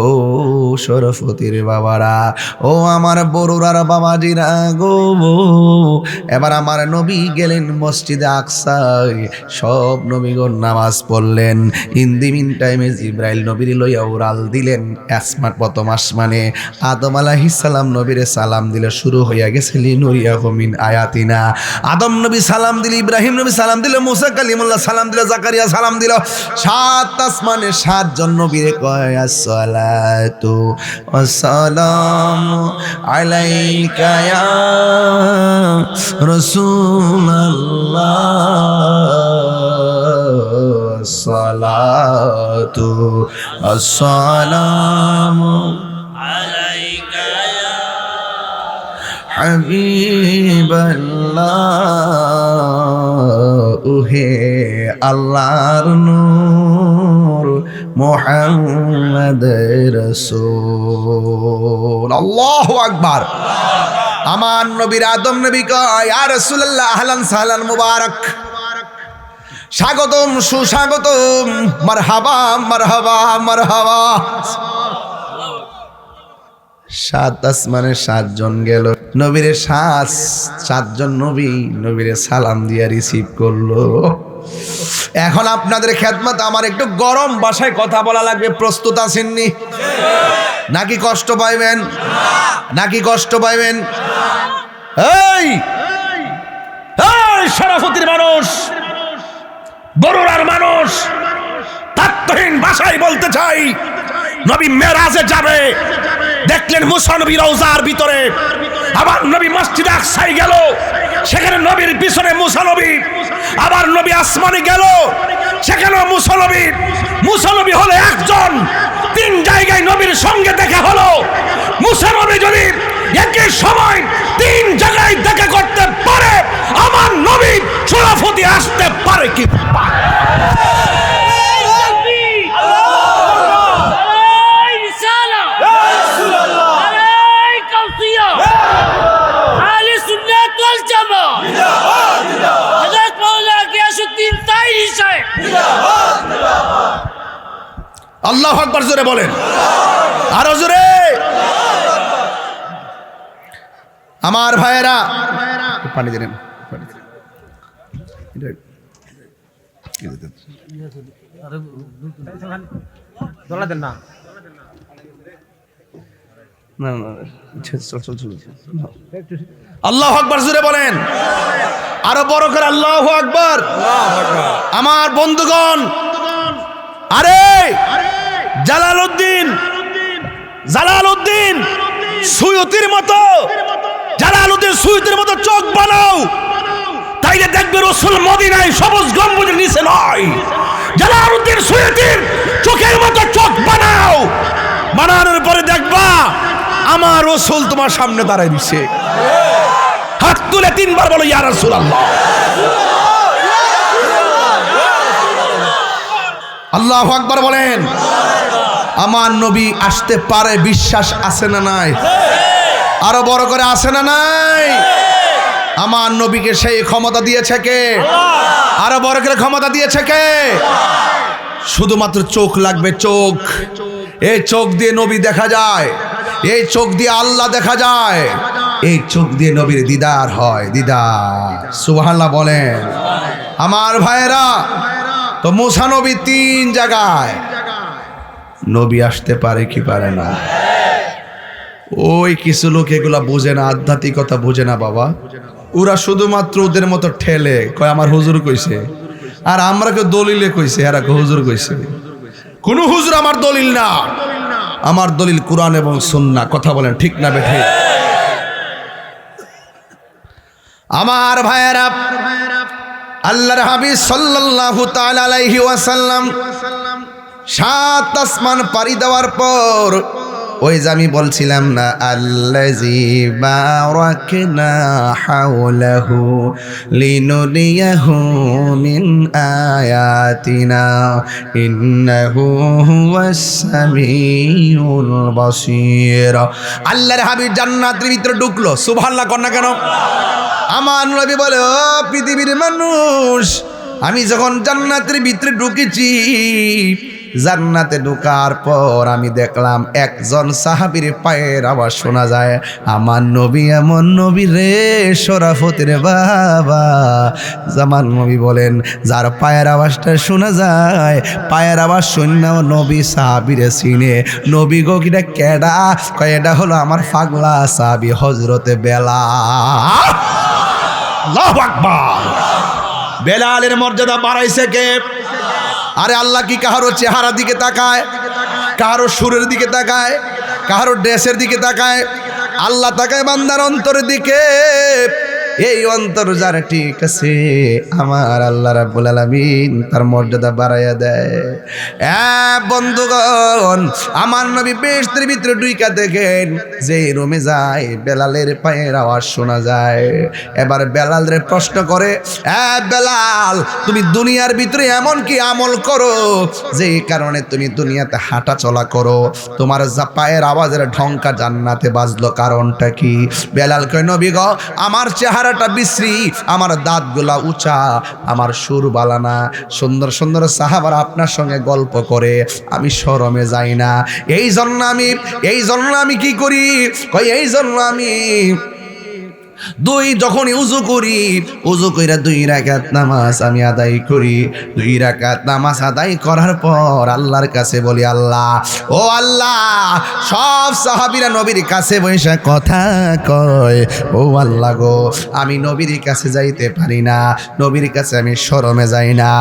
ও শরফতির বাবারা, ও আমার বড়ুরার বাবাজিরা গো, এবার আমার নবী গেলেন মসজিদে আকসায়। সব নবীগণ নামাজ পড়লেন। ইন দি মিন টাইমে জিব্রাইল নবীর লইয়া উড়াল দিলেন প্রথম আসমানে। আদম আলাইহিস সালাম নবীরে সালাম দিলে শুরু হইয়া গেছে লিনুরিয়াহু মিন আয়াতিনা। আদম নবী সালাম দিল, ইব্রাহিম নবী সালাম দিল, মুসা কালিমুল্লাহ সালাম দিল, জাকারিয়া সালাম দিল। 7 আসমানে 7 জন নবীরে কয় আসসালাতু ওয়াসসালামু আলাইকা ইয়া রাসূলুল্লাহ, আসসালাতু ওয়াসসালামু আলাইকা ইয়া হাবিবাল্লাহ, ওহে আল্লাহর নূর মুহাম্মদ রাসূল। আল্লাহু আকবার। আমার নবীর আদম নবী কয় ইয়া রাসূলুল্লাহ আহলান সাহলান মুবারক, স্বাগতম, সুস্বাগতম, মারহাবা মারহাবা মারহাবা। 7 আসমানে 7 জন গেল, নবীরে 7 জন নবী নবীরে সালাম দিয়া রিসিভ করলো। এখন আপনাদের খেদমত আমার একটু গরম ভাষায় কথা বলা লাগবে। প্রস্তুত আছেননি? নাকি কষ্ট পাইবেন? নাকি কষ্ট পাইবেন? এই শরাফতির মানুষ, বড়ুরার মানুষ, তাত্ত্বহীন ভাষায় বলতে চাই, নবী মেরাজে যাবে, দেখলেন মুসা নবী রওজার ভিতরে। আবার নবী মসজিদে আকসায় গেল, সেখানে নবীর পিছনে মুসা নবী। আবার নবী আসমানে গেল, সেখানে মুসা নবী। মুসা নবী হলো একজন, 3 জায়গায় নবীর সঙ্গে দেখা হলো। মুসা নবী যদি একই সময় 3 জায়গায় দেখা করতে পারে, আমার নবী শরাফতি আসতে পারে কি? আল্লাহু আকবার, জোরে বলেন, আরো জোরে। আমার ভাইয়েরা, পানি দেন, আল্লাহু আকবার, জোরে বলেন, আরো বড় করে আল্লাহু আকবার। আমার বন্ধুগণ, আরে জালালউদ্দিন সুয়ুতির মতো, জালালউদ্দিন সুয়ুতির মতো চোখ বানাও, তাইলে দেখবে রাসূল মদিনায় সবুজ গম্বুজের নিচে নয়। জালালউদ্দিন সুয়ুতির চোখের মতো চোখ বানাও, বানানোর পরে দেখবা আমার রাসূল তোমার সামনে দাঁড়ায় দিছে। হাত তুলে 3 বার বলো ইয়া রাসূলুল্লাহ। আল্লাহু আকবার বলেন। আমার নবী আসতে পারে, বিশ্বাস আছে না নাই? আরো বড় করে আছে না নাই? আমার নবীকে সেই ক্ষমতা দিয়েছে কে? আরো বড় করে ক্ষমতা দিয়েছে কে? শুধুমাত্র চোখ লাগবে, চোখ। এই চোখ দিয়ে নবী দেখা যায়, এই চোখ দিয়ে আল্লাহ দেখা যায়, এই চোখ দিয়ে নবীর দিদার হয়, দিদার। সুবহানাল্লাহ বলেন। আমার ভাইয়েরা, তো মুসা নবী 3 জায়গায়, নবী আসতে পারে কি পারে না? ওই কিছু লোক এগুলা বোঝে না, আধ্যাত্মিকতা বোঝে না বাবা। ওরা শুধুমাত্র ওদের মতো ঠেলে কয় আমার হুজুর কইছে, আর আমরা কেউ দলিলে কইছে, এরা হুজুর কইছে। কোন হুজুর আমার দলিল না, আমার দলিল কোরআন এবং সুন্নাহ। কথা বলেন ঠিক না বেঠিক? আমার ভাইয়েরা, আল্লাহর হাবিব সাল্লাল্লাহু তাআলা আলাইহি ওয়াসাল্লাম 7 আসমান পাড়ি দেওয়ার পর, ওই যে আমি বলছিলাম না, আল্লাযী বারাকনা হাওলাহু লিনুরিয়াহু মিন আয়াতিনা ইন্নাহু হুয়াস সামিউল বাসীর। আল্লাহর হাবিব জান্নাতের ভিতরে ঢুকলো, সুবহানাল্লাহ কর না কেন? আমার নবী বলে, ও পৃথিবীর মানুষ, আমি যখন জান্নাতের ভিতরে ঢুকেছি, জান্নাতে ঢোকার পর আমি দেখলাম একজন সাহাবীর পায়ের আওয়াজ শোনা যায়। আমার নবী এমন নবী রে, শরাফতের বাবা। জামান নবী বলেন, যার পায়ের আওয়াজটা শোনা যায়, পায়ের আওয়াজ শুনলেও নবী সাহাবীরে চিনে। নবী গো কিটা কেডা? কয় এটা হলো আমার পাগলা সাহাবী হযরতে বেলাল। আল্লাহু আকবার। বেলালের মর্যাদা বাড়াইছে কে? আরে আল্লাহ কি কাহারো চেহারা দিকে তাকায়, কাহারো সুরের দিকে তাকায়, কাহারো ড্রেসের দিকে তাকায়? আল্লাহ তাকায় বান্দার অন্তরের দিকে। এই অন্তর যার ঠিক আছে, আমার আল্লাহ রাব্বুল আলামিন তার মর্যাদা বাড়াইয়া দেয়। বন্ধুগণ, আমার নবী বেহেশতের ভিতরে ঢুইকা দেখেন, যে রুমে যায় বেলালের পায়ের আওয়াজ শোনা যায়। এবার বেলালরে প্রশ্ন করে, বেলাল, তুমি দুনিয়ার ভিতরে এমন কি আমল করো যে কারণে তুমি দুনিয়াতে হাঁটা চলা করো, তোমার যা পায়ের আওয়াজের ঢংকা জান্নাতে বাজলো, কারণটা কি? বেলাল কয়, নবী গো, আমার চেহারাটা বিশ্রী, আমার দাঁতগুলা উঁচা, আমার সুর বালানা, সুন্দর সুন্দর সাহাবারা আপনার সঙ্গে গল্প করে, আমি শরমে যাই না। এই জন্য আমি কি করি? কই এই জন্য আমি যখনই উজু করি, উজু কইরা 2 রাকাত নামাজ আমি আদায় করি। 2 রাকাত নামাজ আদায় করার পর আল্লাহর কাছে বলি, আল্লাহ, ও আল্লাহ। সব সাহাবীরা নবীর কাছে বসে কথা কয়, ও আল্লাহ গো, আমি নবীর কাছে যাইতে পারি না, নবীর কাছে আমি শরমে যাই না।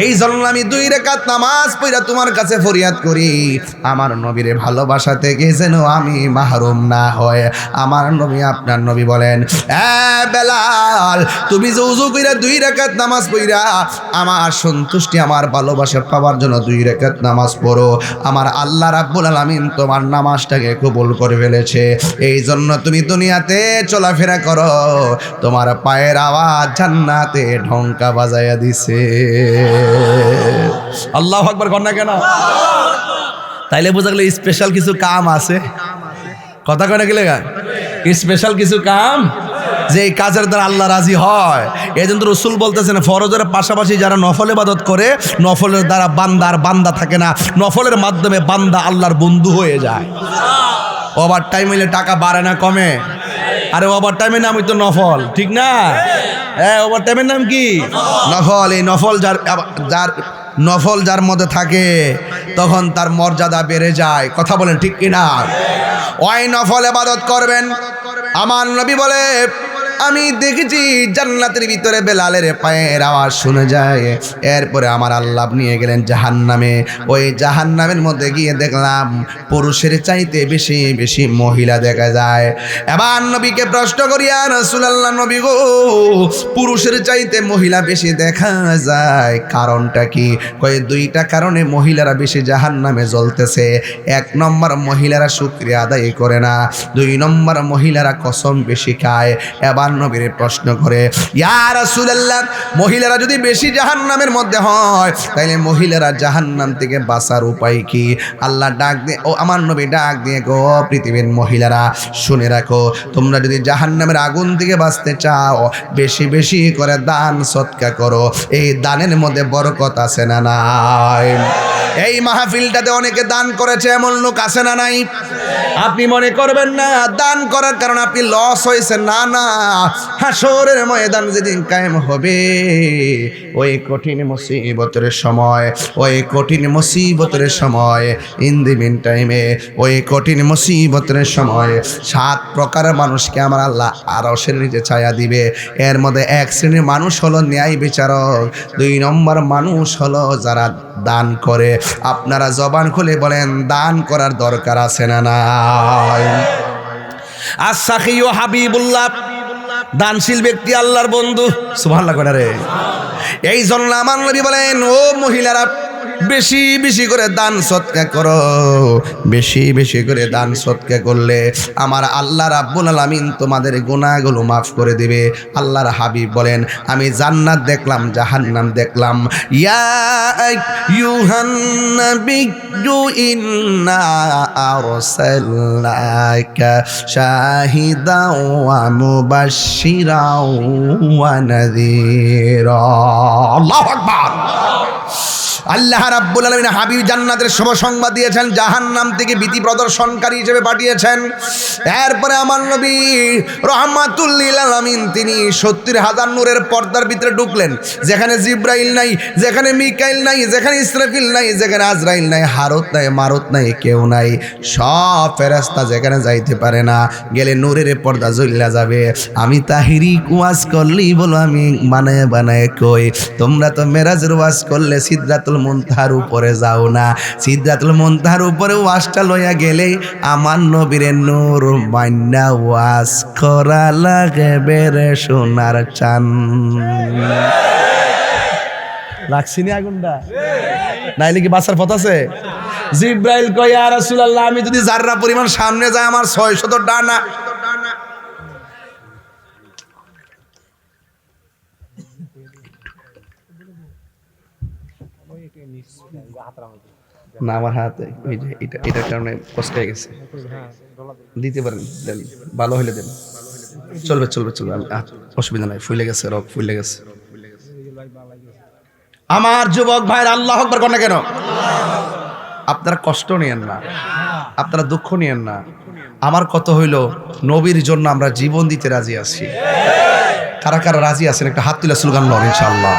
এই জন্য আমি 2 রাকাত নামাজ পড়া তোমার কাছে ফরিয়াদ করি, আমার নবীর ভালোবাসা থেকে যেন আমি মাহরুম না হয়। আমার নবী, আপনার নবী বলেন, বেলাল, তুমি যে উযু কইরা 2 রাকাত নামাজ পড়া আমার সন্তুষ্টি, আমার ভালোবাসা পাওয়ার জন্য 2 রাকাত নামাজ পড়ো, আমার আল্লাহ রাব্বুল আলামিন তোমার নামাজটাকে কবুল করে ফেলেছে। এই জন্য তুমি দুনিয়াতে চলাফেরা করো, তোমার পায়ের আওয়াজ জান্নাতে ঢংকা বাজায়া দিছে। আল্লাহু আকবার কর না কেন? তাইলে বোঝা গেল স্পেশাল কিছু কাম আছে। কথা কয় না কি লেগা? স্পেশাল কিছু কাম, যে এই কাজের দ্বারা আল্লাহ রাজি হয়। এই জন্য রাসূল বলতেছেন, ফরজের পাশাপাশি যারা নফল ইবাদত করে, নফলের দ্বারা বান্দা থাকে না, নফলের মাধ্যমে বান্দা আল্লাহর বন্ধু হয়ে যায়। ওভার টাইম হইলে টাকা বাড়ে না কমে? আরে ওভার টাইমের নামই তো নফল, ঠিক না? ওভার টাইমের নাম কি? নফল। এই নফল যার মধ্যে থাকে, তখন তার মর্যাদা বেড়ে যায়। কথা বলেন ঠিক কিনা? ওই নফল ইবাদত করবেন। আমার নবী বলে, আমি দেখেছি জান্নাতের ভিতরে বেলালের পায়ের আওয়াজ শুনে যায়। এরপরে আমার আল্লাহ নিয়ে গেলেন জাহান্নামে। ওই জাহান্নামের মধ্যে গিয়ে দেখলাম পুরুষের চাইতে বেশি বেশি মহিলা দেখা যায়। এবার নবীকে প্রশ্ন করি, ইয়া রাসূলুল্লাহ, নবী গো, পুরুষের চাইতে মহিলা বেশি দেখা যায়, কারণটা কি? কয় 2টা কারণে মহিলারা বেশি জাহান্নামে জ্বলতেছে। 1 নম্বর, মহিলারা শুকরিয়া আদায় করে না। 2 নম্বর, মহিলারা কসম বেশি খায়। এবার আমার নবীর প্রশ্ন করে, ইয়া রাসূলুল্লাহ, মহিলারা যদি বেশি জাহান্নামের মধ্যে হয় তাহলে মহিলারা জাহান্নাম থেকে বাঁচার উপায় কি? আল্লাহ ডাক দিয়ে, ও আমার নবী ডাক দিয়ে, গো পৃথিবীর মহিলারা শুনে রাখো, তোমরা যদি জাহান্নামের আগুন থেকে বাঁচতে চাও বেশি বেশি করে দান সদকা করো। এই দানের মধ্যে বরকত আছে না নাই? এই মাহফিলটাতে অনেকে দান করেছে, এমন লোক আছে না নাই? আপনি মনে করবেন না দান করার কারণে আপনি লস হয়েছে, না না, হাসরের ময়দান যেদিন কায়েম হবে ওই কঠিন মুসিবতের সময়, ওই কঠিন মুসিবতের সময়, ইন দি মিন টাইমে ওই কঠিন মুসিবতের সময় 7 প্রকারের মানুষকে আমার আল্লাহ আরশের নিচে ছায়া দিবে। এর মধ্যে এক শ্রেণীর মানুষ হলো ন্যায় বিচারক, 2 নম্বর মানুষ হলো যারা দান করে। আপনারা জবান খুলে বলেন দান করার দরকার আছে না নাই? আস-সাখিয়ু হাবিবুল্লাহ, দানশীল ব্যক্তি আল্লাহর বন্ধু। সুবহানাল্লাহ করে রে। এই জন্য আমার নবী বলেন, ও মহিলারা বেশি বেশি করে দান সদকা করো। বেশি বেশি করে দান সদকা করলে আমার আল্লাহ রাব্বুল আলামিন তোমাদের গুনাহগুলো মাফ করে দিবে। আল্লাহর হাবিব বলেন, আমি জান্নাত দেখলাম, জাহান্নাম দেখলাম। ইয়া আইয়ুহান নাবিয়্যু ইন্না আরসালনাকা শাহিদাও ওয়া মুবাশশিরাও ওয়া নাযীরা। আল্লাহু আকবার। আল্লাহ রাব্বুল আলামিন হাবিব জান্নাতের শুভ সংবাদ দিয়েছেন, জাহান্নাম থেকে ভীতি প্রদর্শনকারী হিসেবে পাঠিয়েছেন। এরপরে আমার নবী রাহমাতুল লিল আলামিন তিনি 70,000 নূরের পর্দার ভিতরে ঢুকলেন, যেখানে জিব্রাইল নাই, যেখানে মিকাইল নাই, যেখানে ইসরাফিল নাই, যেখানে আজরাইল নাই, হারুত নাই, মারুত নাই, কেউ নাই। সব ফেরেশতা যেখানে যাইতে পারে না, গেলে নূরের পর্দা জ্বলিয়া যাবে। আমি তাহিরি ওয়াজ করলেই বলো আমি বানায় বানায় কই, তোমরা তো মেরাজের ওয়াজ করলে সিদরাতুল মুনতাহার উপরে যাও না। সিদরাতুল মুনতাহার উপরে ওয়াজটা লইয়া গেলেই আমার নবীর নূর মান্না ওয়াজ করা লাগে বেরে সোনার চান। রাখছি নি আগুনটা, নাইলে কি বাঁচার পথ আছে? জিব্রাইল কয়, ইয়া রাসূলুল্লাহ, আমি যদি জাররা পরিমাণ সামনে যাই আমার 600 ডানা। না আমার হাতে ওই যে এটার কারণে কষ্ট হয়ে গেছে, দিতে পারেন, দেন ভালো হলে দেন, চলবে চলবে চলবে, অসুবিধা নাই, ফুলে গেছে, রক ফুলে গেছে। আমার যুবক ভাইরা আল্লাহু আকবার করেন না কেন? আপনারা কষ্ট নিয়েন না, আপনারা দুঃখ নিয়েন না। আমার কত হইল নবীর জন্য আমরা জীবন দিতে রাজি আছি। কারা কারা রাজি আছেন একটা হাত তুলে স্লোগান লন ইনশাআল্লাহ।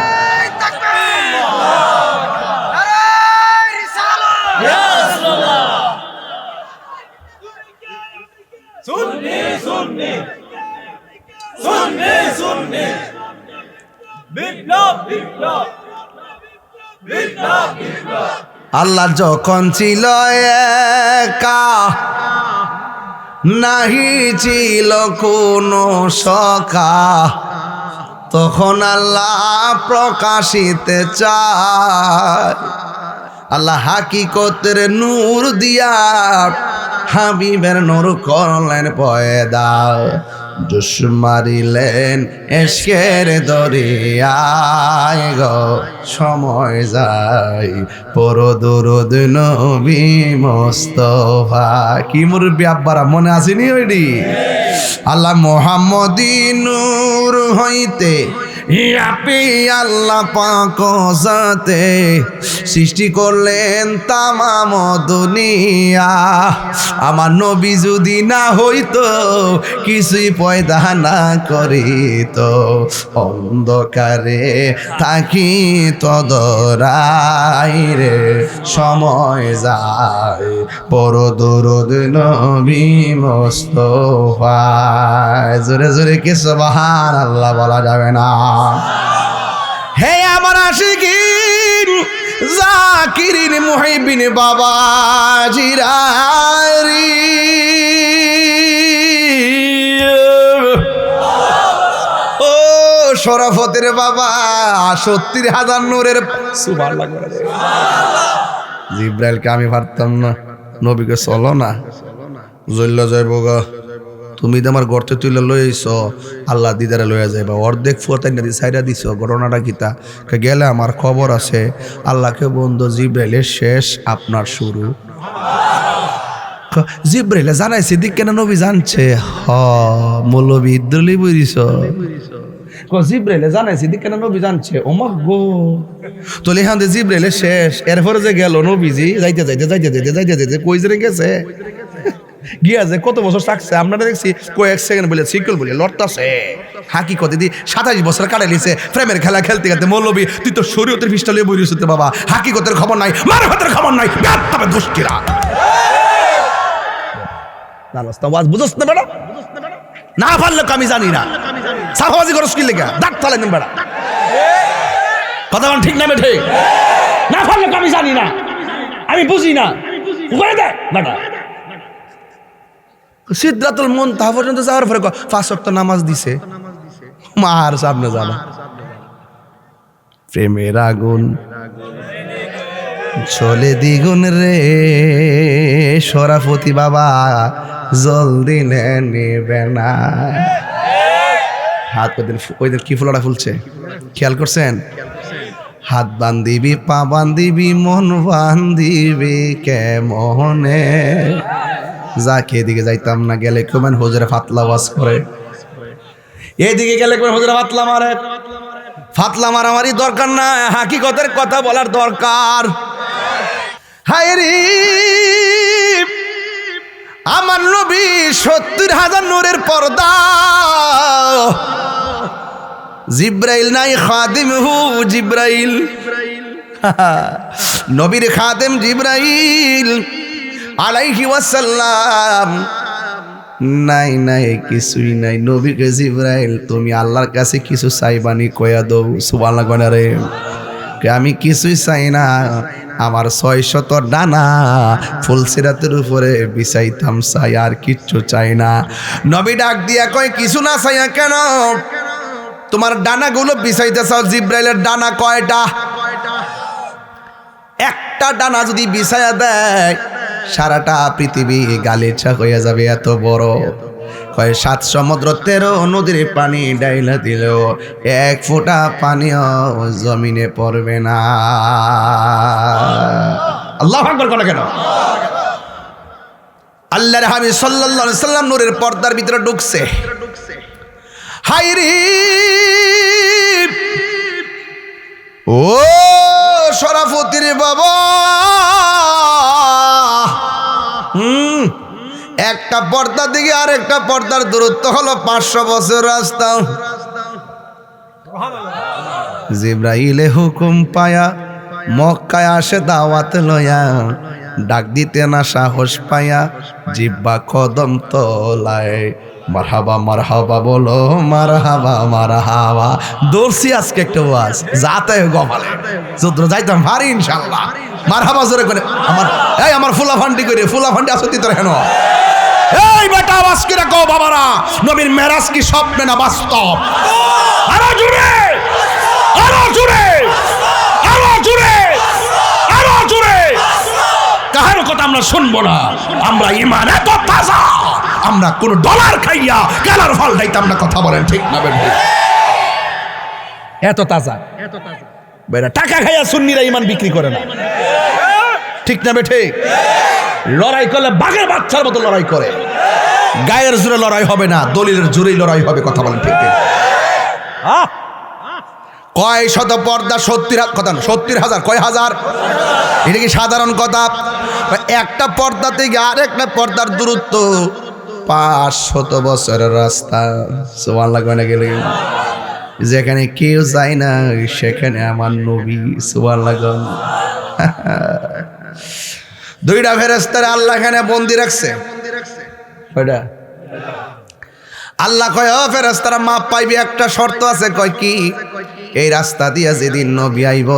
আল্লাহ যখন ছিল একা, নাহি ছিল কোনো সকা, তখন আল্লাহ প্রকাশিতে চায়। আল্লাহ হাকিকতের নূর দিয়া হাবিবের নূর করলেন পয়দা, জোশ মারিলেন এশকের দরিয়ায় গো, সময় যায় পড়ো দুরূদ নবী মুস্তাফা। কি মুরব্বি আব্বারা মনে আসেনি ওইডি? আল্লাহ মুহাম্মদী নূর হইতে আপনি আল্লাহ পাক জাতে সৃষ্টি করলেন তামাম দুনিয়া। আমার নবী যদি না হইতো, কিছুই পয়দা না করিত, অন্ধকারে থাকি তদরাই রে, সময় যায় পড়ো দুরূদ নবী মুস্তাফা। জোরে জোরে কি সুবহানাল্লাহ বলা যাবে না? হে আমার আশিকিন জাকিরিন মুহিবিন বাবা জিরারি, ও শরাফতের বাবা 70,000 নূরের সুবহানাল্লাহ করে দে। জিব্রাইলকে আমি পারতাম না, নবীকে চলো না জ্বল্লা যাইব গা, তুমি তো আমার গর্তে তুলে লইছ, আল্লাহ দিদারে লইয়া যাইবা, অর্ধেক ফুয়াতাই না সাইডা দিছ, ঘটনাটা কিতা গেলে আমার খবর আছে, আল্লাহকে বন্ধু জিব্রাইলের শেষ, আপনার শুরু। জিব্রাইলে জানাইছে দিক কেন নবী জানছে, হ মৌলবী ইদ্দলি বইরিছ, জিব্রাইলে জানাইছে দিক কেন নবী জানছে, ওমা গো তো এখান থেকে জিব্রাইলে শেষ। এরপরে যে গেল নবীজি যাইতে যাইতে যাইতে যাইতে যাইতে যাইতে কই যে গেছে গিয়া যে কত বছর থাকছে আমরা দেখছি, কয়েক সেকেন্ড বলে সিকুল বলে লড়তাছে, হাকিকতে দি 27 বছর কাটাই লিছে প্রেমের খেলা খেলতে খেলতে। মৌলবী তুই তো শরীয়তের পিস্টল নিয়ে বইরিস বাবা, হাকিকতের খবর নাই, মারফতের খবর নাই, তবে দুষ্টিরা বুঝস না বেড়া, না পারলে আমি জানি না সাফাবাজি করস কি লেগা দাঁত ফালাই দেন বেড়া, কথা বল ঠিক না বেঠে, না পারলে আমি জানি না, আমি বুঝি না, উপরে দে বেটা। সিদরাতুল মুনতাহা পর্যন্ত যাওয়ার পরে 5 ওয়াক্ত নামাজ দিছে, মার সামনে জানা প্রেমের আগুন চলে দ্বিগুণ রে, সরাফতি বাবা জলদি নেবে না। হাত ওই দিন কি ফুলটা ফুলছে খেয়াল করছেন? হাত বান্ধিবি, পা বান্ধিবি, মন বান্ধিবি কেমনে, যাকে এদিকে যাইতাম না গেলে কেমন হুজুরে ফাতলা ওয়াজ করে, এদিকে গেলে কেমন হুজুরে ফাতলা মারে। ফাতলা মারামারি দরকার না, হাকিকতের কথা বলার দরকার। হায়রে আমার নবী 70,000 নূরের পর্দা, জিব্রাইল নাই, খাদিম হু জিব্রাইল, নবীর খাদেম জিব্রাইল আলাইহি ওয়াসাল্লাম নাই নাই কিছুই নাই। নবীকে জিব্রাইল তুমি আল্লাহর কাছে কিছু চাইবানি কয়া দৌ, সুবহানাল্লাহ কয় না রে, আমি কিছুই চাই না, আমার 600 ডানা ফুলসিরাতের উপরে বিছাইতাম চাই, আর কিচ্ছু চাই না। নবী ডাক দিয়া কয় কিছু না চাইয়া কেন, তোমার ডানাগুলো বিছাইতে চাও, জিব্রাইলের ডানা কয়টা? একটা ডানা যদি বিছায়া দেয় সারাটা পৃথিবী গালিচা হয়ে যাবে, এত বড়। কয় 7 সমুদ্র 13 নদীর পানি ডাইলা দিলেও 1 ফোঁটা পানিও জমিনে পড়বে না। আল্লাহু আকবার বলে কেন? আল্লাহর হাবিব সাল্লাল্লাহু আলাইহি সাল্লাম নূরের পর্দার ভিতরে ঢুকছে। হায়রে ও শরাফতির বাবা, একটা পর্দা দিকে আর একটা পর্দার দূরত্ব হলো 500 বছর রাস্তা। জিব্রাইলে হুকুম পায়া মক্কায় আসে দাওয়াত লয়া, ডাক দিতে না সাহস পায়া জিব্বা কদম তলায়, মারহাবা মারহাবা বলো, মারহাবা মারহাবা। দৌড়ছি আজকে একটা ওয়াজ যাতে গফালে যদ্র যাইতাম ভারী ইনশাআল্লাহ। মারহাবা জোরে করে আমার ফুলা ফান্ডি করে, ফুলা ফান্ডি আসতি তোর হেন, এই বেটা আওয়াজ করে কও বাবারা, নবীর মেরাজ কি স্বপ্নে না বাস্তব? আরো জোরে, আরো জোরে, আরো জোরে, আরো জোরে। কাহার কথা আমরা শুনবো না, আমরা ঈমান এত তাজা, আমরা কোন ডলার খাইয়া কালার ফল খাইতাম না। কথা বলেন ঠিক না বেটা? এত তাজা, এত তাজা বেটা, টাকা খাইয়া সুন্নিরা ঈমান বিক্রি করে না, ঠিক না বেঠে? লড়াই করলে বাঘের বাচ্চার মতো লড়াই করে, গায়ের জোরে লড়াই হবে না, দলিলের জোরেই লড়াই হবে। কথা বলেন ঠিক? কয় শত পর্দা? 70,000 কয় হাজার? এটা কি সাধারণ কথা? একটা পর্দা থেকে আরেকটা পর্দার দূরত্ব 500 বছরের রাস্তা। সুবহানাল্লাহ কয় না গেলে, যেখানে কেউ যায় না সেখানে আমার নবী। সুবহানাল্লাহ। দুইটা ফেরেশতারে আল্লাহ এখানে বন্দি রাখছে। কয়টা? আল্লাহ কয় ও ফেরেশতারা মাপ পাইবি, একটা শর্ত আছে। কয় কি? এই রাস্তা দিয়া যেদিন নবী আইব,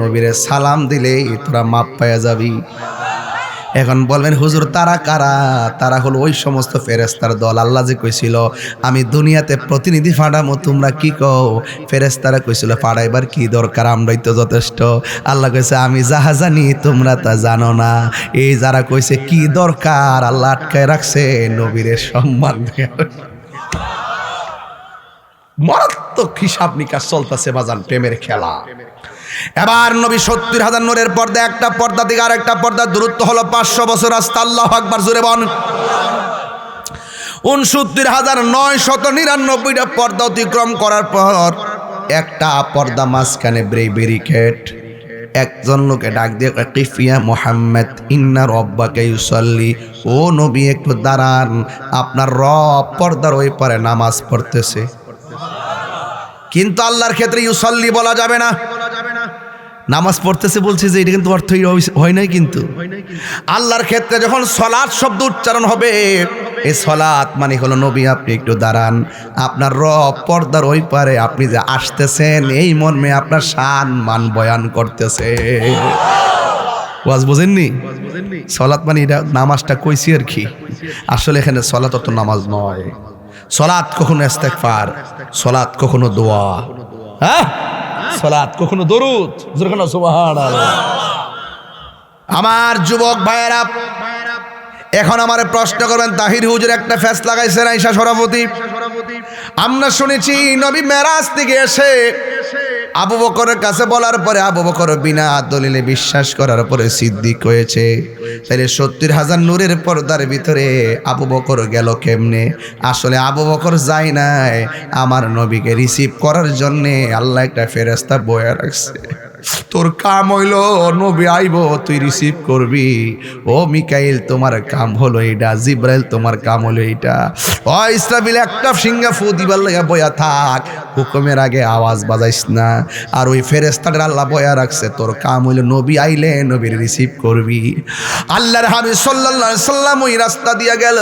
নবীরে সালাম দিলে তোরা মাপ পাইয়া যাবি। এখন বলবেন হুজুর তারা কারা? তারা হলো ওই সমস্ত ফেরেশতার দল। আল্লাহ যে কইছিল আমি দুনিয়াতে প্রতিনিধি ফাড়ামো, তোমরা কি কও? ফেরেশতারা কইছিল ফাড়াইবার কি দরকার, আমরাই তো যথেষ্ট। আল্লাহ কইছে আমি যাহা জানি তোমরা তা জানো না। এই যারা কইছে কি দরকার, আল্লাহ আটকায় রাখছে নবীর সম্মান দেওয়ার। মারাত্মক হিসাব নিকাশ চলতেছে বাজান, প্রেমের খেলা। এবার নবী ৭০,০০০ নূরের পর্দা, একটা পর্দা থেকে আর একটা পর্দার দূরত্ব হলো ৫০০ বছর রাস্তা। আল্লাহু আকবার, জোরে বল। ৬৯,৯৯৯টা পর্দা অতিক্রম করার পর একটা পর্দা মাঝখানে ব্যারিকেড। একজন লোকে ডাক দিয়ে কিফিয়া মুহাম্মদ ইন্না রব্বাকা ইউসাল্লি, ও নবী একটু দাঁড়ান, আপনার রব পর্দার ওই পারে নামাজ পড়তেছে। কিন্তু আল্লাহর ক্ষেত্রে ইউসাল্লি বলা যাবে না, নামাজ পড়তেছে বলছে যে এটা কিন্তু অর্থই হয় নাই। কিন্তু আল্লাহর ক্ষেত্রে যখন সলাৎ শব্দ উচ্চারণ হবে, এই সলাৎ মানে হলো নবী আপনি একটু দাঁড়ান, আপনার রব পর্দার ওই পারে, আপনি যে আসতেছেন এই মর্মে আপনার শান মান বয়ান করতেছে। ওয়াজ বোঝেননি? সলাৎ মানে এটা নামাজটা কইছি আর কি, আসলে এখানে সলাৎ অত নামাজ নয়। সলাৎ কখনো ইস্তেগফার, সলাৎ কখনো দোয়া, হ্যাঁ সলাৎ কখনো দরুদ, যেরকম সুবহানাল্লাহ। আমার যুবক ভাইয়েরা, এখন আমার প্রশ্ন করবেন তাহির হুজুর একটা ফ্যাস লাগাইছেন আয়েশা সভাপতি। আমরা শুনেছি নবী মেরাজ থেকে এসে আবু বকরের কাছে বলার পরে আবু বকর বিনা দলিলে বিশ্বাস করার পরে সিদ্দিক হয়েছে। তাহলে ৭০,০০০ নূরের পর্দার ভিতরে আবু বকর গেল কেমনে? আসলে আবু বকর যায় নাই, আমার নবীকে রিসিভ করার জন্যে আল্লাহ একটা ফেরেশতা বয়ে রাখছে। তোর কাম হইল নবী আইব, তুই রিসিভ করবি। ও মিকাইল তোমার কাম হলো এইটা, জিব্রাইল তোমার কাম হলো এইটা। ও ইসরাফিল একটা সিংহা ফু দিবার লাগা বয়া থাক, হুকুমের আগে আওয়াজ বাজাইস না। আর ওই ফেরেশতাটা আল্লাহ বয়া রাখছে, তোর কাম হইলো নবী আইলে নবীর রিসিভ করবি। আল্লাহর হাবিব সাল্লাল্লাহু আলাইহি সাল্লাম ওই রাস্তা দিয়া গেল,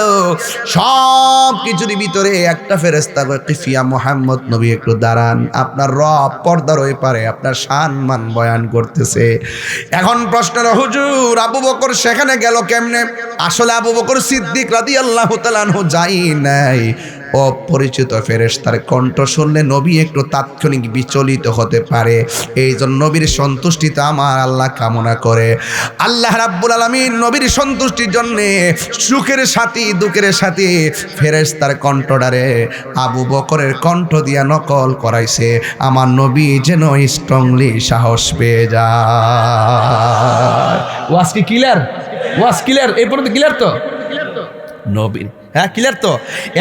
সব কিছুর ভিতরে একটা ফেরেশতা কয় কিফিয়া মুহাম্মদ, নবী একটু দাঁড়ান, আপনার রব পর্দার ওই পারে আপনার শান মান বয়ান করতেছে। এখন প্রশ্ন, হুজুর আবু বকর সেখানে গেল কেমনে? আসলে আবু বকর সিদ্দিক রাদিয়াল্লাহু তাআলা আনহু যাই নাই। অপরিচিত ফেরেশতার কণ্ঠ শুনলে নবী একটু তাৎক্ষণিক বিচলিত হতে পারে, এই জন্য নবীর সন্তুষ্টিতে আমার আল্লাহ কামনা করে। আল্লাহ রাব্বুল আলামিন নবীর সন্তুষ্টির জন্য সুখের সাথী দুঃখের সাথী ফেরেশতার কণ্ঠটারে আবু বকরের কণ্ঠ দিয়া নকল করাইছে, আমার নবী যেন স্ট্রংলি সাহস পেয়ে যায়। ওয়াজ কি ক্লিয়ার? ওয়াজ ক্লিয়ার? এই পর্যন্ত ক্লিয়ার তো? নবী, হ্যাঁ ক্লিয়ার তো?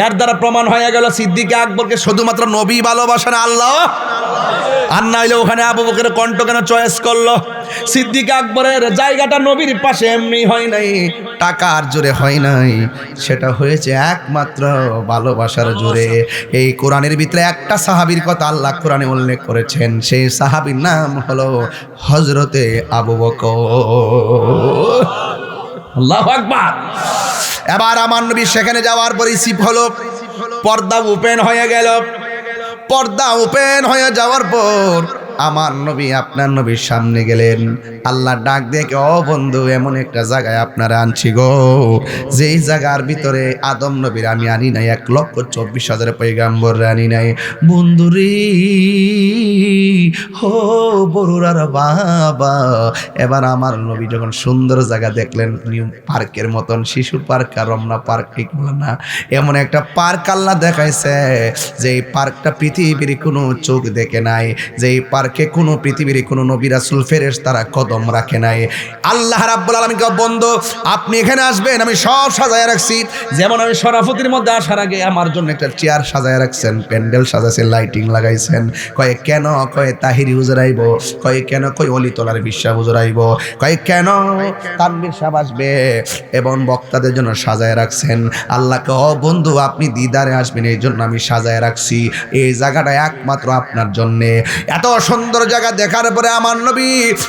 এর দ্বারা প্রমাণ হয়ে গেল সিদ্দিক আকবরকে শুধুমাত্র নবী ভালোবাসেন আল্লাহ, আর না হইলে ওখানে আবু বকরের কণ্ঠ কেন চয়েস করলো? সিদ্দিক আকবরের জায়গাটা নবীর পাশে এমনি হয় নাই, টাকার জোরে হয় নাই, সেটা হয়েছে একমাত্র ভালোবাসার জোরে। এই কোরআনের ভিতরে একটা সাহাবীর কথা আল্লাহ কোরআনে উল্লেখ করেছেন, সেই সাহাবীর নাম হলো হযরতে আবু বকর। আল্লাহু আকবার। এবার আমার নবী সেখানে যাওয়ার পর রিসিভ হলো, পর্দা ওপেন হয়ে গেল। পর্দা ওপেন হয়ে যাওয়ার পর আমার নবী আপনার নবীর সামনে গেলেন। আল্লাহ ডাক দেখে, ও বন্ধু এমন একটা জায়গায় আপনারা আনছি গো, যেই জায়গার ভিতরে আদম নবীর আমি আনি নাই, ১,২৪,০০০ পয়গাম্বর আনি নাই। বন্ধুরে হো বড়ুরার বাবা, এবার আমার নবী যখন সুন্দর জায়গা দেখলেন, নিউ পার্কের মতন, শিশু পার্ক আর রমনা পার্ক ঠিক না, এমন একটা পার্ক আল্লাহ দেখাইছে, যে এই পার্কটা পৃথিবীর কোনো চোখ দেখে নাই, যে এই পার্কে কোনো পৃথিবীর কোনো নবী রাসূল ফেরেশতারা কদম রাখে নাই। আল্লাহ রাব্বুল আলামিন কে, বন্ধু আপনি এখানে আসবেন, আমি সব সাজায় রাখছি। যেমন আমি শরাফতির মধ্যে আসার আগে আমার জন্য একটা চেয়ার সাজায় রাখছেন, প্যান্ডেল সাজাইছেন, লাইটিং লাগাইছেন। কয়ে কেন? কয়ে তাহিরি হুজুর আইব। কয়ে কেন? কই অলি তোলার বিশ্বাস হুজুর আইব। কয়ে কেন? তানভীর সাহেব আসবে, এবং বক্তাদের জন্য সাজায় রাখছেন। আল্লাহকে, ও বন্ধু আপনি দিদারে আসবেন, এই জন্য আমি সাজায় রাখছি, এই জায়গাটা একমাত্র আপনার জন্যে। এত সুন্দর জায়গা দেখার পরে আমার নবী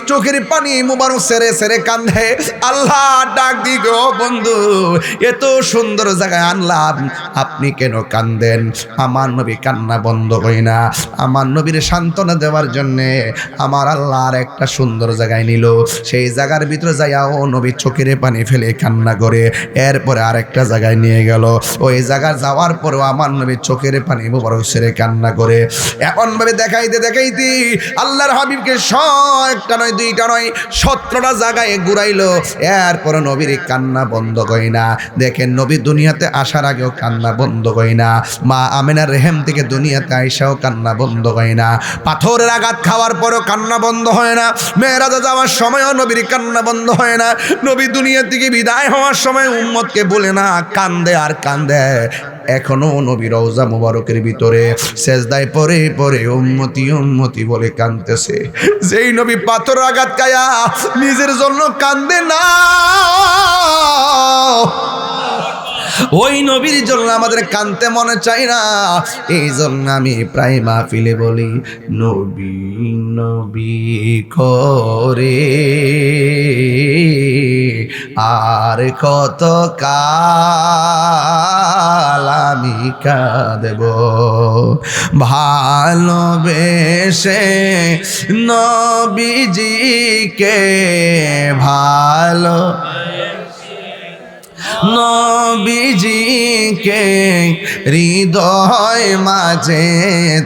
চোখের পানি মুবারক সেরে সেরে কান্দে। আল্লাহ ডাক দিগো, বন্ধু এত সুন্দর জায়গায় আনলাম, আপনি কেন কান্দেন? আমার নবী কান্না বন্ধ হয় না। আমার নবীর সান্ত্বনা দেওয়ার জন্য জন্যে আমার আল্লাহ আর একটা সুন্দর জায়গায় নিল। সেই জায়গার ভিতরে যাইয়া ও নবী চোখের পানি ফেলে কান্না করে এরপরে আরেকটা জায়গায় নিয়ে গেল। ওই জায়গা যাওয়ার পরেও আমার নবী চোখের পানি মোবারক ছেড়ে কান্না করে এমন ভাবে দেখাইতে দেখাইতে আল্লাহর হাবিবকে একটা নয় দুইটা নয় 17টা জায়গায় ঘুরাইলো। এরপরে নবীর কান্না বন্ধ হয় না। দেখেন নবী দুনিয়াতে আসার আগেও কান্না বন্ধ হয় না, মা আমিনার রেহেম থেকে দুনিয়াতে আইসাও কান্না বন্ধ হয় না, পাথরের আঘাত খাওয়ার পরেও কান্না বন্ধ হয় না, মেরাজে যাওয়ার সময়ও নবীর কান্না বন্ধ হয় না, নবী দুনিয়া থেকে বিদায় হওয়ার সময় উম্মতকে বলে না কান্দে আর কান্দে। এখনো নবী রওজা মুবারকের ভিতরে সেজদায় পড়ে পড়ে উম্মতি উম্মতি বলে কাঁদতেছে। যেই নবী পাথর আঘাত খায়া নিজের জন্য কান্দে না, ওই নবীর জন্য আমাদের কানতে মনে চাই না। এই জন্য আমি প্রায় মাহফিলে বলি নবী নবী করে আর কত কাল আমি কাঁদব, ভালোবেসে নবীজিকে ভালো নবীজিকে হৃদয় মাঝে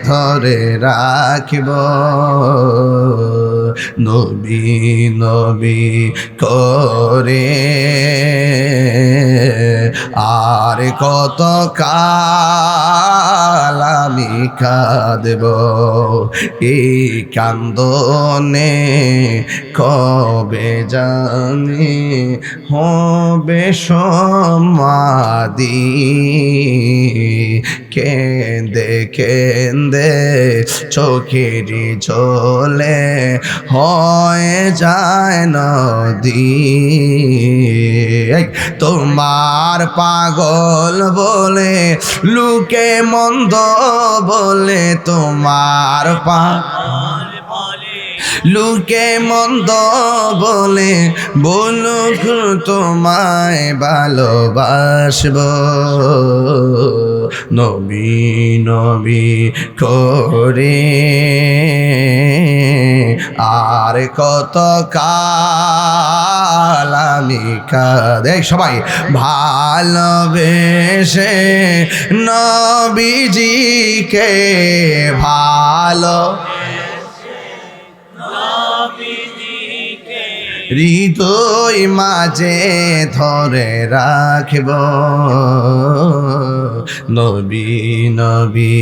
ধরে রাখিব, নবী নবী করে আর কত কাল আমি কাঁদব, এই কান্দনে কবে জানি হবে সমাধি, কেন্দে কেন্দে চোখেরই জলে হয়ে যায় নদী, তোমার পাগল বলে লোকে মন্দ বলে, তোমার লোকে মন্দ বলে বলুক তোমায় ভালোবাসব, নবী নবী করে আর কত কাল আমি কাঁদে। সবাই ভালোবেসে নবীজিকে ভালো হৃদয় মাঝে ধরে রাখব, নবী নবী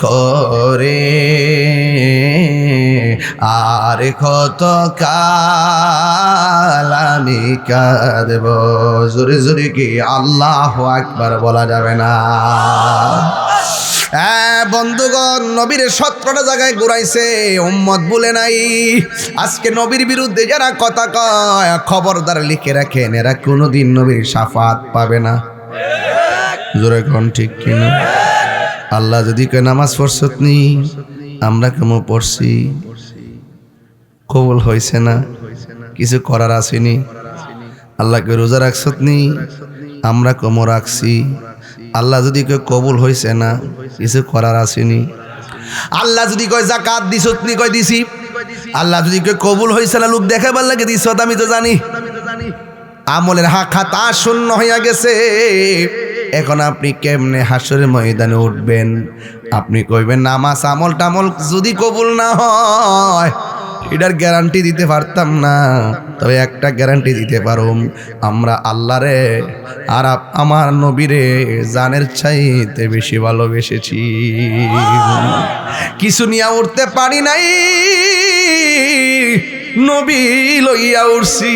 করে আর কত কাল আমি কাঁদব। জোরে জোরে কি আল্লাহু আকবার বলা যাবে না? বন্ধুগণ, নবীর 17টা জায়গায় ঘুরাইছে, উম্মত বলে নাই। আজকে নবীর বিরুদ্ধে যারা কথা কয় খবরদার লিখে রাখেন, এরা কোনোদিন নবীর শাফাত পাবে না। জোরে কোন ঠিক কিনা? আল্লাহ যদি কয় নামাজ পড়ছত নি, আমরা কেমন পড়ছি, কবুল হয়েছে না, কিছু করার আসেনি। আল্লাহকে রোজা রাখছত নি, আমরা কম রাখছি। আল্লাহ যদি কয় কবুল হয়েছে না, কিছু করার আসেনি। আল্লাহ যদি কয় যাকাত দিছত নি, কয় দিছি। আল্লাহ যদি কয় কবুল হয়েছে না, লোক দেখাবার লাগে দিছত, আমি তো জানি। আমলের খাতা শূন্য হইয়া গেছে। এখন আপনি কেমনে হাসরের ময়দানে উঠবেন? আপনি কইবেন নামাজ আমল টামল যদি কবুল না হয়, এটার গ্যারান্টি দিতে পারতাম না, তবে একটা গ্যারান্টি দিতে পারুম, আমরা আল্লাহরে আর আমার নবীরে জানের চাইতে বেশি ভালোবেসেছি। কিছু নিয়ে উঠতে পারি নাই, নবী লইয়া উঠছি।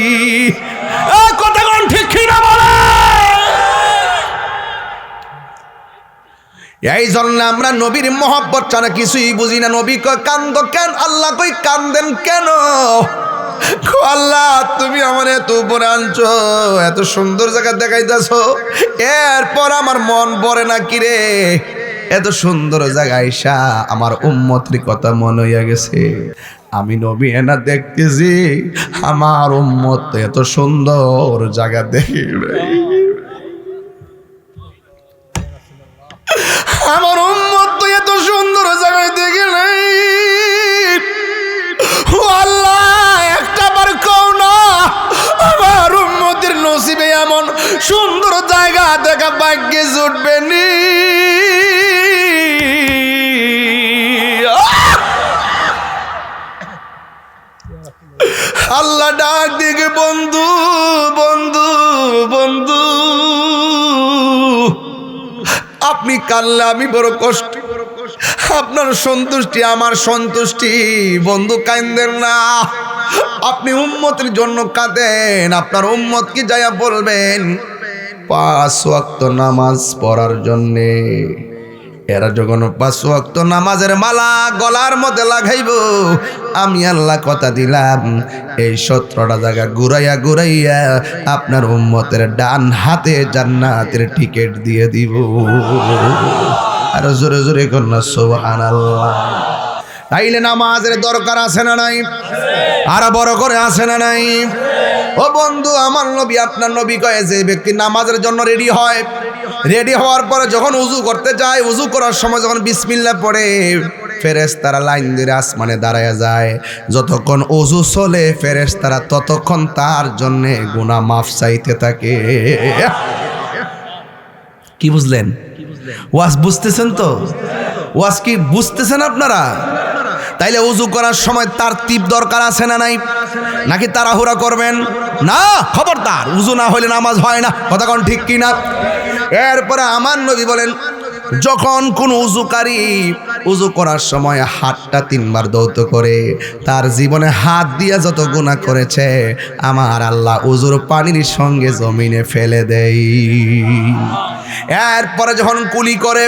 কথা কোন ঠিক কিনা বলে? এই জন্য আমরা নবীর মহব্বত ছাড়া কিছুই বুঝি না। নবী কয় কান্দ কেন, আল্লাহ কই কান্দেন কেন? আল্লাহ তুমি আমার এত উপরে আনছো, এত সুন্দর জায়গা দেখাইতেছো, এরপর আমার মন ভরে না কিরে? এত সুন্দর জায়গা আইসা আমার উম্মতের কথা মনে হইয়া গেছে। আমি নবী এনা দেখতেছি, আমার উম্মত এত সুন্দর জায়গা দেখি আমার উম্মত তো এত সুন্দর জায়গায় দেখে নাই। সুন্দর জায়গা দেখা ভাগ্যে জুটবেনি। আল্লাহ ডাক দিকে, বন্ধু বন্ধু বন্ধু, আপনি কাঁদলে আমি বড় কষ্ট, আপনার সন্তুষ্টি আমার সন্তুষ্টি। বন্ধু কাঁদেন না, আপনি উম্মতের জন্য কাঁদেন। আপনার উম্মতকে যাইয়া বলবেন 5 ওয়াক্ত নামাজ পড়ার জন্যে। এরা যখন 5 ওয়াক্ত নামাজের মালা গলার মধ্যে লাগাইব, আমি আল্লাহ কথা দিলাম এই 17টা জায়গা ঘুরাইয়া ঘুরাইয়া আপনার উম্মতের ডান হাতে জান্নাতের টিকিট দিয়ে দিব। আর জোরে জোরে কন্যা সুবহানাল্লাহ। তাইলে নামাজের দরকার আছে না নাই? আর বড় করে আছে না নাই? ও বন্ধু, আমার নবী আপনার নবী কয়ে যে ব্যক্তি নামাজের জন্য রেডি হয়, রেডি হওয়ার পরে যখন উজু করতে যায়, উজু করার সময় যখন বিসমিল্লাহ পড়ে, ফেরেশতারা লাইন দিয়ে আসমানে দাঁড়ায়া যায়। যতক্ষণ উজু চলে ফেরেশতারা ততক্ষণ তার জন্য গুনাহ মাফ চাইতে থাকে। কি বুঝলেন? ওয়াজ বুঝতেছেন তো? ওয়াজ কি বুঝতেছেন আপনারা? তাইলে উজু করার সময় তারতিব দরকার আছে না নাই? নাকি তাড়াহুড়া করবেন? না, খবরদার, উজু না হইলে নামাজ হয় না। কথা কোন ঠিক কি না? এরপরে আমার নবী বলেন, যখন কোন উজুকারী উজু করার সময় হাতটা 3 বার ধৌত করে, তার জীবনে হাত দিয়া যত গুনাহ করেছে আমার আল্লাহ উজুর পানির সঙ্গে জমিনে ফেলে দেয়। এরপরে যখন কুলি করে,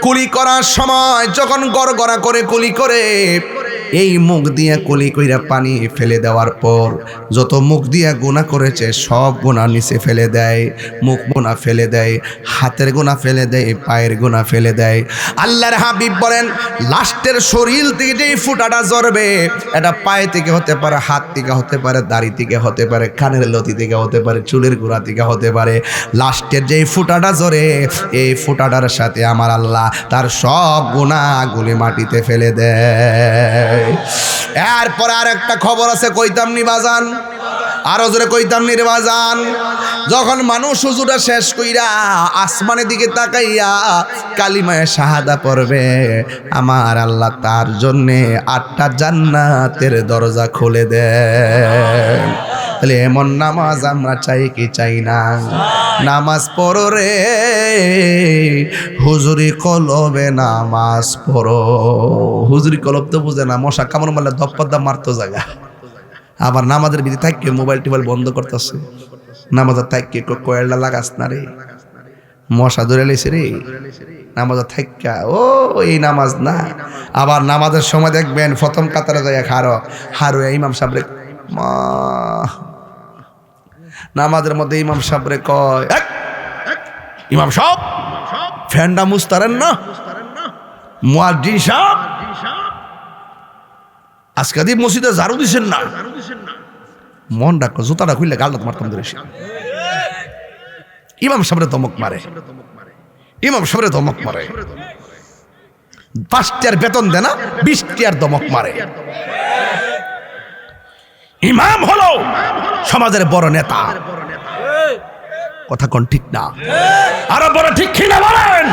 কুলি করার সময় যখন গড়গড়া করে কুলি করে, এই মুখ দিয়ে কুলি কইরা পানি ফেলে দেওয়ার পর যত মুখ দিয়ে গুনাহ করেছে সব গুনাহ নিচে ফেলে দেয়। মুখ গুনাহ ফেলে দেয়, হাতের গুনাহ ফেলে দেয়, পায়ের গুনাহ ফেলে দেয়। আল্লাহর হাবিব বলেন, লাস্টের শরীর থেকে যেই ফুটাটা ঝরবে, এটা পায়ে থেকে হতে পারে, হাত থেকে হতে পারে, দাড়ি থেকে হতে পারে, কানের লতি থেকে হতে পারে, চুলের গোড়া থেকে হতে পারে। লাস্টের যেই ফুটাটা ঝরে, এই ফুটাটার সাথে আমার আল্লাহ তার সব গুনাহগুলি মাটিতে ফেলে দেয়। এরপরে আর একটা খবর আছে, কইতাম নি বাজান, আরো জোরে কইতাম নি রে বাজান। যখন মানুষ উজুটা শেষ কইরা আসমানের দিকে তাকাইয়া কালিমায়ে শাহাদা পড়বে, আমার আল্লাহ তার জন্যে 8টা জান্নাতের দরজা খুলে দেয়। তাহলে এমন নামাজ আমরা চাই কি চাই না? নামাজ পড়ো রে হুজুরি কলবে, নামাজ পড়ো। হুজুরি কলব তো বুঝে না, মশা কামড় মারলে দপ্পদা মারতো জায়গা। আবার নামাজের বিধি থাকে মোবাইল টোবাইল বন্ধ করতেছে, নামাজের থাকে কয়েলটা লাগাস না রে, মশা ধরে লেছে রে। নামাজের থাকা ও এই নামাজ না। আবার নামাজের সময় দেখবেন প্রথম কাতারে যায় হারো ইমাম সাহেব মা, নামাজের মধ্যে ইমাম সাহেবরে কয়, ইমাম সাহেব ফ্যানটা মুস্তারেন না, মুয়াজ্জিন সাহেব আজকে দিয়ে মসজিদে ঝাড়ু দিছেন না। মন ডাকো, জুতাটা খুললে গালটা মারতাম ধরে। ইমাম সাহেবরে ধমক মারে, ইমাম সাহেবরে ধমক মারে। 5 টাকার বেতন দেয় না, 20 টাকার ধমক মারে। ইমাম হলো সমাজের বড় নেতা। কথা কোন ঠিক না? আরো বড় ঠিক কি না বলেন?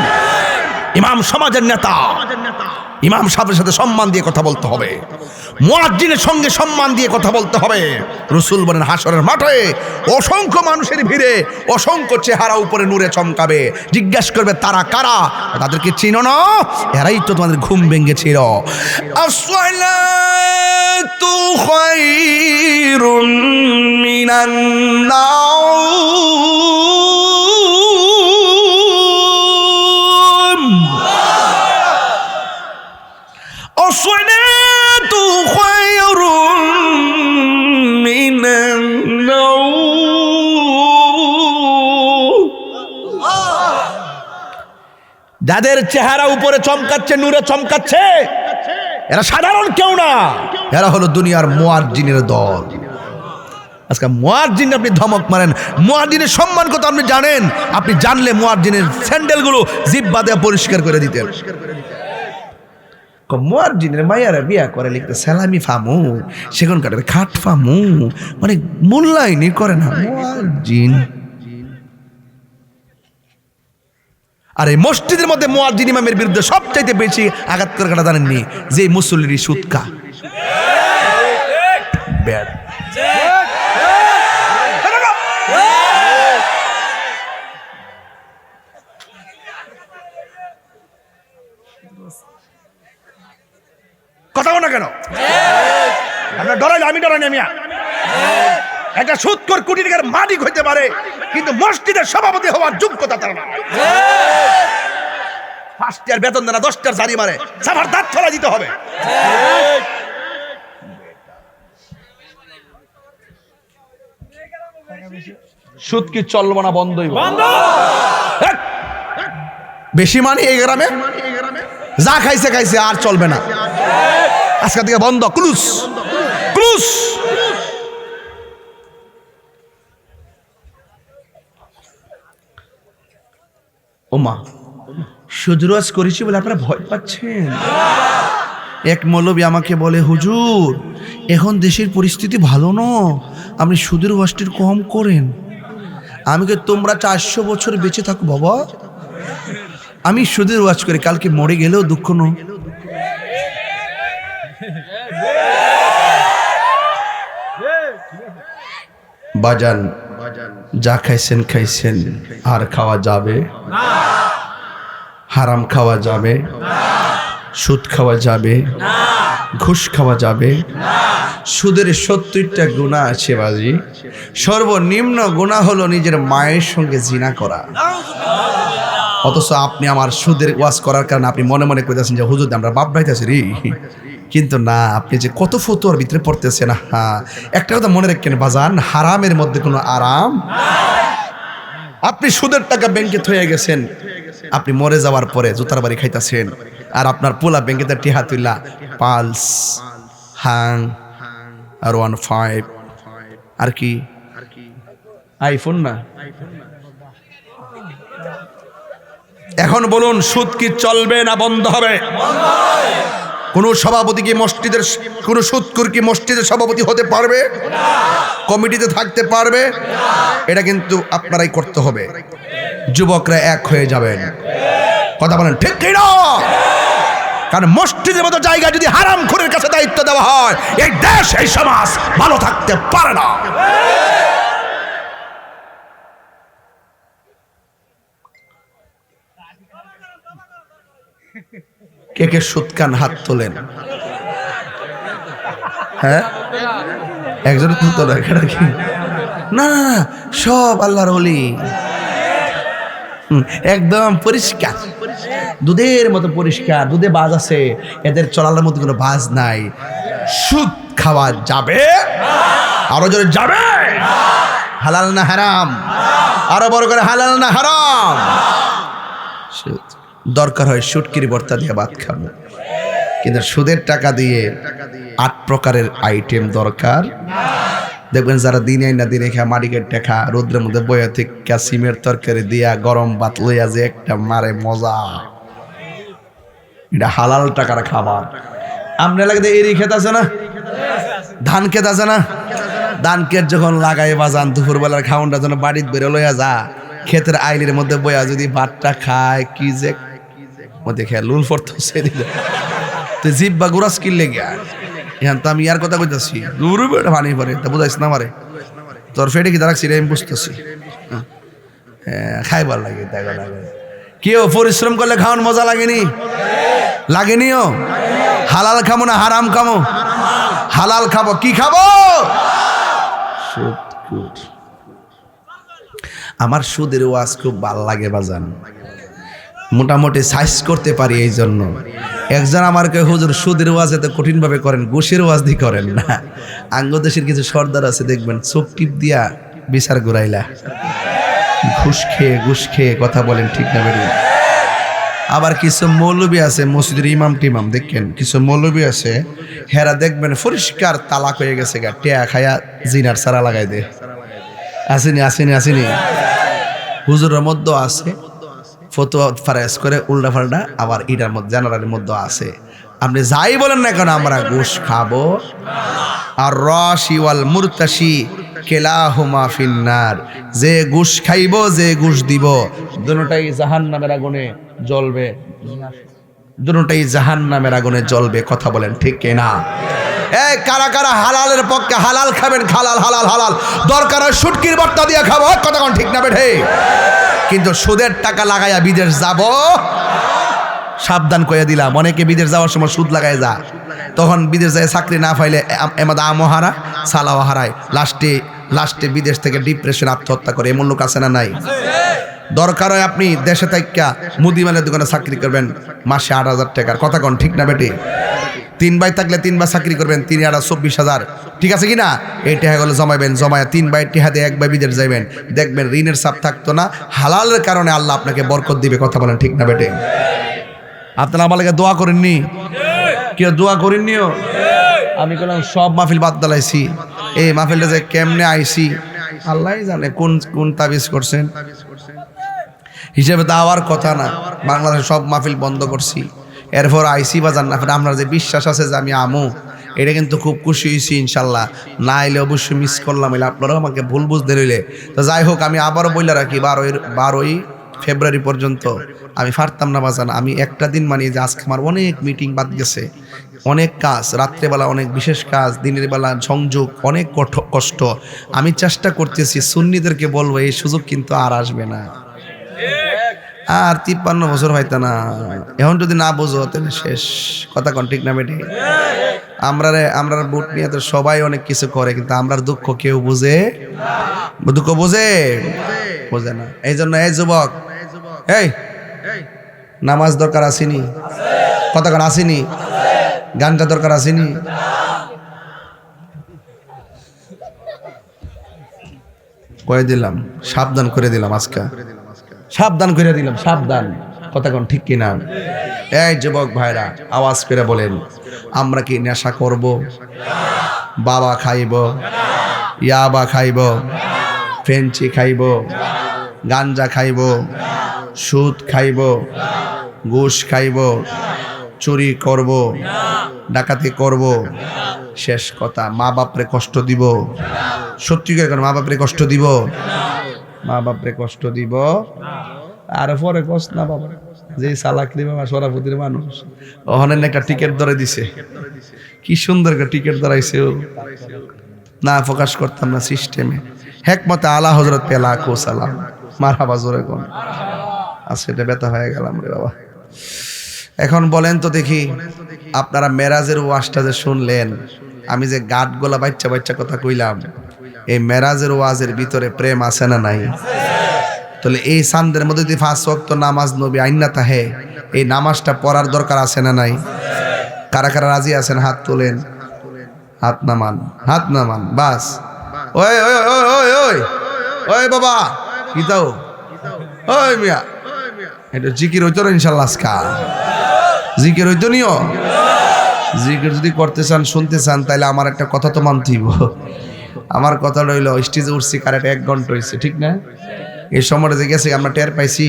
ইমাম সমাজের নেতা। ইমাম সাহেবের সাথে সম্মান দিয়ে কথা বলতে হবে, মুয়াজ্জিনের সঙ্গে সম্মান দিয়ে কথা বলতে হবে। রাসূল বলেন, হাসরের মাঠে অসংখ্য মানুষের ভিড়ে অসংখ্য চেহারা উপরে নূরে চমকাবে। জিজ্ঞাসা করবে তারা কারা? তাদেরকে চিনো না? এরাই তো তোমাদের ঘুম ভেঙেছিল। আসসালাতু খায়রুম মিনান নাওম, আসসালাতু খায়রুম মিনান নাওম। যাদের চেহারা উপরে চমকাচ্ছে, নূরে চমকাচ্ছে, এরা সাধারণ কেউ না, এরা হলো দুনিয়ার মুয়াজ্জিনের দল। আজকে মুয়াজ্জিন আপনি ধমক মারেন, মুয়াজ্জিনের সম্মান কত আপনি জানেন? আপনি জানলে মুয়াজ্জিনের স্যান্ডেলগুলো জিহ্বা দিয়ে পরিষ্কার করে দিতেন। মুয়াজ্জিনের মাইয়ারা বিয়া করে লিখতে সালামি ফামু, সেগুন কাঠের খাট ফামু, মানে মূল্যায়নই করে না। মুয়াজ্জিন আর এই মসজিদের মধ্যে মুয়াজ্জিন ইমামের বিরুদ্ধে সবচাইতে বেশি আঘাত করে কাটা জানেননি যে মুসল্লির সুদকা ব্যাড। কথা বলো না কেন? আপনার ডরাইলে আমি ডরাই মিয়া। একটা সুদখোর কোটি টাকার মালিক হইতে পারে, কিন্তু মসজিদের সভাপতি হওয়ার যোগ্যতা তার না। ফার্স্ট ইয়ার বেতন দেনা 10টার জারি মারে, সাফার দাঁত ছড়া দিতে হবে। সুদ কি চলবো না বন্ধ হইব? বেশি মানে এই গ্রামে যা খাইছে খাইছে, আর চলবে না। আজকে থেকে বন্ধ, ক্লুজ ক্লুজ। ওমা সুদরোজ করেছি বলে আপনারা ভয় পাচ্ছেন? এক মৌলবী আমাকে বলে, হুজুর এখন দেশের পরিস্থিতি ভালো না, আপনি সুদের ওয়াজটি কম করেন। আমি কে তোমরা 400 বছর বেঁচে থাকো বাবা, আমি সুদের ওয়াজ করি, কালকে মরে গেলেও দুঃখ ন। বাজান যা খাইছেন খাইছেন, আর খাওয়া যাবে? হারাম খাওয়া যাবে? সুদ খাওয়া যাবে? ঘুষ খাওয়া যাবে? সুদের 70টা গুনাহ আছে বাজি। সর্বনিম্ন গুনাহ হলো নিজের মায়ের সঙ্গে জিনা করা। অথচ আপনি আমার সুদের ওয়াজ করার কারণে আপনি মনে মনে কইতেছেন যে হুজুর আমরা বাপ ভাইতেছি রে, কিন্তু না, আপনি যে কত ফতোয়ার ভিতরে পড়তেছেন। হ্যাঁ, একটা কথা মনে রাখেন বাজান, হারামের মধ্যে কোনো আরাম। আপনি সুদের টাকা ব্যাংকে থয়ে গেছেন, আপনি মরে যাওয়ার পরে জুতার বাড়ি খাইতেছেন, আর আপনার পোলা ব্যাংকে টিহা তুইলা পালস, হাং, আর 15 আর কি আইফোন না। এখন বলুন, সুদ কি চলবে না বন্ধ হবে? কোন সভাপতি কি মসজিদের, কোন সুদখোর কি মসজিদের সভাপতি হতে পারবে? কমিটিতে থাকতে পারবে? এটা কিন্তু আপনারাই করতে হবে। যুবকরা এক হয়ে যাবেন, কথা বলেন ঠিক কি না? কারণ মসজিদের মতো জায়গা যদি হারামখোরের কাছে দায়িত্ব দেওয়া হয়, এই দেশ এই সমাজ ভালো থাকতে পারে না। কে কে সুদ খান হাত তোলেন? হ্যাঁ, একজন তুলতো না কি? না না না, সব আল্লাহর ওলি, একদম পরিষ্কার, দুধের মতো পরিষ্কার। দুধে বাজ আছে, এদের চলার মধ্যে কোনো বাজ নাই। সুদ খাওয়া যাবে? আরো জোরে যাবে? হালাল না হারাম? আরো বড় করে হালাল না হারাম? দরকার হয় শুটকির ভর্তা দিয়ে ভাত খাবো, কিন্তু সুদের টাকা দিয়ে 8 প্রকারের আইটেম দরকার। দেখবেন যারা দিনে না দিনে খা মাটিকের টাকা রোদ্রের মধ্যে বয়া থেকে সিমের তরকারি দিয়া গরম ভাত লইয়া যে একটা মারে মজা, এটা হালাল টাকার খাবার। আমরা লাগে এরি খেত আছে না, ধান খেত আছে না, ধান ক্ষেত যখন লাগাই বাজান দুপুরবেলার খাউনটা যেন বাড়িতে বেরো লইয়া যা, ক্ষেতের আইলের মধ্যে বয়া যদি ভাতটা খায়, কি যে মধ্যে খেয়ে লুল পড়তেছে, তুই জিভ বা গুরাস কিনলে গিয়া। এখন তো আমি ইয়ার কথা কইতেছি, দূর পানি পরে তা বুঝাইস না মারে, তোর ফেটে কি দাঁড়াচ্ছি আমি বুঝতেছি। হ্যাঁ, খাইবার লাগে, দেখা লাগে। কেউ পরিশ্রম করলে খাওয়ান মজা লাগেনি? লাগেনিও? হালাল খাবো না হারাম খাবো? হালাল খাবো। কি খাবো? আমার সুদের ওয়াজ খুব ভাল লাগে বাজান, মোটামুটি সাইজ করতে পারি। এই জন্য একজন আমার কে হুজুর সুদের ওয়াজ এত কঠিন ভাবে করেন, ঘুষের ওয়াজ দিয়ে করেন না। আঙ্গদেশের কিছু সর্দার আছে দেখবেন চোখ টিপ দিয়া বিচার ঘুরাইলা, ঘুষ খেয়ে কথা বলেন ঠিক না বেরিয়ে। আবার কিছু মৌলবী আছে মসজিদের ইমাম টিমাম, দেখেন কিছু মৌলবী আছে হেরা দেখবেন পরিষ্কার তালাক হয়ে গেছে গা, টেয়া খায়া জিনার সারা লাগাই দে। আসেনি আসেনি আসেনি, হুজুরের মধ্যে আছে ফতোয়া ফারাজ করে উল্টা পাল্টা, আবার ইটার মধ্যে জানালার মধ্যে আছে আপনি যাই বলেন না কেন আমরা ঘুষ খাবো। আর রাশি ওয়াল মুরতাশি কেলাহুমা ফিন্নার, যে ঘুষ খাইব যে ঘুষ দিব দুটোটাই জাহান্নামের আগুনে জ্বলবে, দুটোটাই জাহান্নামের আগুনে জ্বলবে। কথা বলেন ঠিক কিনা? এই কারা কারা হালালের পক্ষে? হালাল খাবেন, হালাল হালাল হালাল, দরকার হয় শুটকির ভর্তা দিয়ে খাবো, কথা কোন ঠিক না বেঠে? কিন্তু সুদের টাকা লাগাইয়া বিদেশ যাব সাবধান করে দিলাম। অনেকে বিদেশ যাওয়ার সময় সুদ লাগায় যা, তখন বিদেশ যায় চাকরি না পাইলে এমাদা আমও হারা সালাও হারায়, লাস্টে বিদেশ থেকে ডিপ্রেশন আত্মহত্যা করে। এমন লোক আছে না নাই? দরকার হয় আপনি দেশে থাইকা মুদিমালের দোকানে চাকরি করবেন মাসে 8,000 টাকার, কথা কোন ঠিক না বেটি? 3 ভাই থাকলে 3 বার চাকরি করবেন, 3 আর 24,000, ঠিক আছে কিনা? এই টাকা গুলো জমাইবেন, জমায়া 3 ভাই টিহাতে 1 ভাই বিদেশ যাইবেন, দেখবেন ঋণের চাপ থাকতো না। হালালের কারণে আল্লাহ আপনাকে বরকত দিবে, কথা বলেন ঠিক না বেটে? আপনারা আমার লাগে দোয়া করেননি? কেউ দোয়া করেননিও? আমি বললাম সব মাহফিল বাদ দালাইছি, এই মাহফিলটা যে কেমনে আইছি আল্লাহই জানে, কোন তাবিজ করছেন হিসেবে তো আওয়ার কথা না। বাংলাদেশে সব মাহফিল বন্ধ করছি, এরপর আইসি বা জান্নাত। আপনার যে বিশ্বাস আছে যে আমি আমু, এটা কিন্তু খুব খুশি হয়েছি ইনশাল্লাহ। না এলে অবশ্যই মিস করলাম, এলে আপনারাও আমাকে ভুল বুঝতে রইলে। তো যাই হোক, আমি আবারও বলে রাখি 12ই ফেব্রুয়ারি পর্যন্ত আমি পারতাম না বাজান। আমি একটা দিন মানি যে আজকে আমার অনেক মিটিং বাদ গেছে, অনেক কাজ, রাত্রেবেলা অনেক বিশেষ কাজ, দিনের বেলা সংযোগ, অনেক কষ্ট। আমি চেষ্টা করতেছি সুন্নিদেরকে বলবো এই সুযোগ কিন্তু আর আসবে না, আর 53 বছর হয়তো না। এখন যদি না বোঝো তাহলে শেষ, কথা কোন ঠিক না বেটি? আমরা বুট নিয়ে তো সবাই অনেক কিছু করে, কিন্তু আমরার দুঃখ কেউ বুঝে? দুঃখ বোঝে না। এই জন্য এই যুবক, এই নামাজ দরকার আসেনি, কথা কোন আসেনি? গানটা দরকার আসেনি? কয়ে দিলাম, সাবধান করে দিলাম, আজকে সাবধান করে দিলাম, সাবধান, কথা কোন ঠিক কিনা? এই যুবক ভাইরা আওয়াজ করে বলেন, আমরা কি নেশা করব? বাবা খাইব, ইয়াবা খাইব, ফেঞ্চি খাইব, গাঞ্জা খাইব, সুদ খাইব, ঘুষ খাইব, চুরি করব, ডাকাতি করব, শেষ কথা মা বাপরে কষ্ট দিব? সত্যি করে মা বাপরে কষ্ট দিব? মা বাপরে কষ্ট দিব? আর পরে কষ্ট না বাবা, যে চালাকলি বাবা সরাফুতির মানুষ, ওখানে একটা টিকিট ধরে দিছে, কি সুন্দর একটা টিকিট ধরাইছে, না প্রকাশ করতাম না সিস্টেমে। হেকমতে আলা হজরত পেলা কো সালাম, মারহাবা জোরে কোন। আজকে এটা ব্যথা হয়ে গেলাম রে বাবা। এখন বলেন তো দেখি, আপনারা মেরাজের ওয়াজটা যে শুনলেন, আমি যে গাটগোলা বাচ্চা কথা কইলাম, এই মেরাজের ওয়াজের ভিতরে প্রেম আছে না নাই? তাহলে এই সান্দের মধ্যে যদি 5 ওয়াক্ত নামাজ নবী আইনা তাহে, এই নামাজটা পড়ার দরকার আছে না নাই? কারা কারা রাজি আছেন হাত তোলেন, হাত নামান বাস। ওই ওই ওই ওই ওই ওই বাবা কি তাও, ওই মিয়া এটা জিকির হইতো না ইনশাল্লাহ, আজকা জিকির হইতো নিও। জিকির যদি করতে চান, শুনতে চান, তাহলে আমার একটা কথা তো মানতেই। আমার কথা রইল, স্টেজে উঠছি কারেক্ট 1 ঘন্টা হয়েছে, ঠিক না? এই সময়টা যে গেছে আমরা টের পাইছি,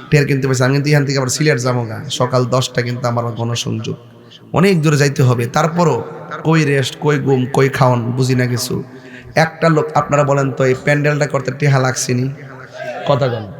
টের কিনতে পাইছি। আমি কিন্তু এখান থেকে আবার সিলেট যাবো গা, সকাল 10টা কিন্তু আমার গণসংযোগ, অনেক দূরে যাইতে হবে। তারপরও কই রেস্ট, কই ঘুম, কই খাওন, বুঝি না কিছু। একটা লোক, আপনারা বলেন তো এই প্যান্ডেলটা করতে টেহা লাগছিনি? কথা বলেন।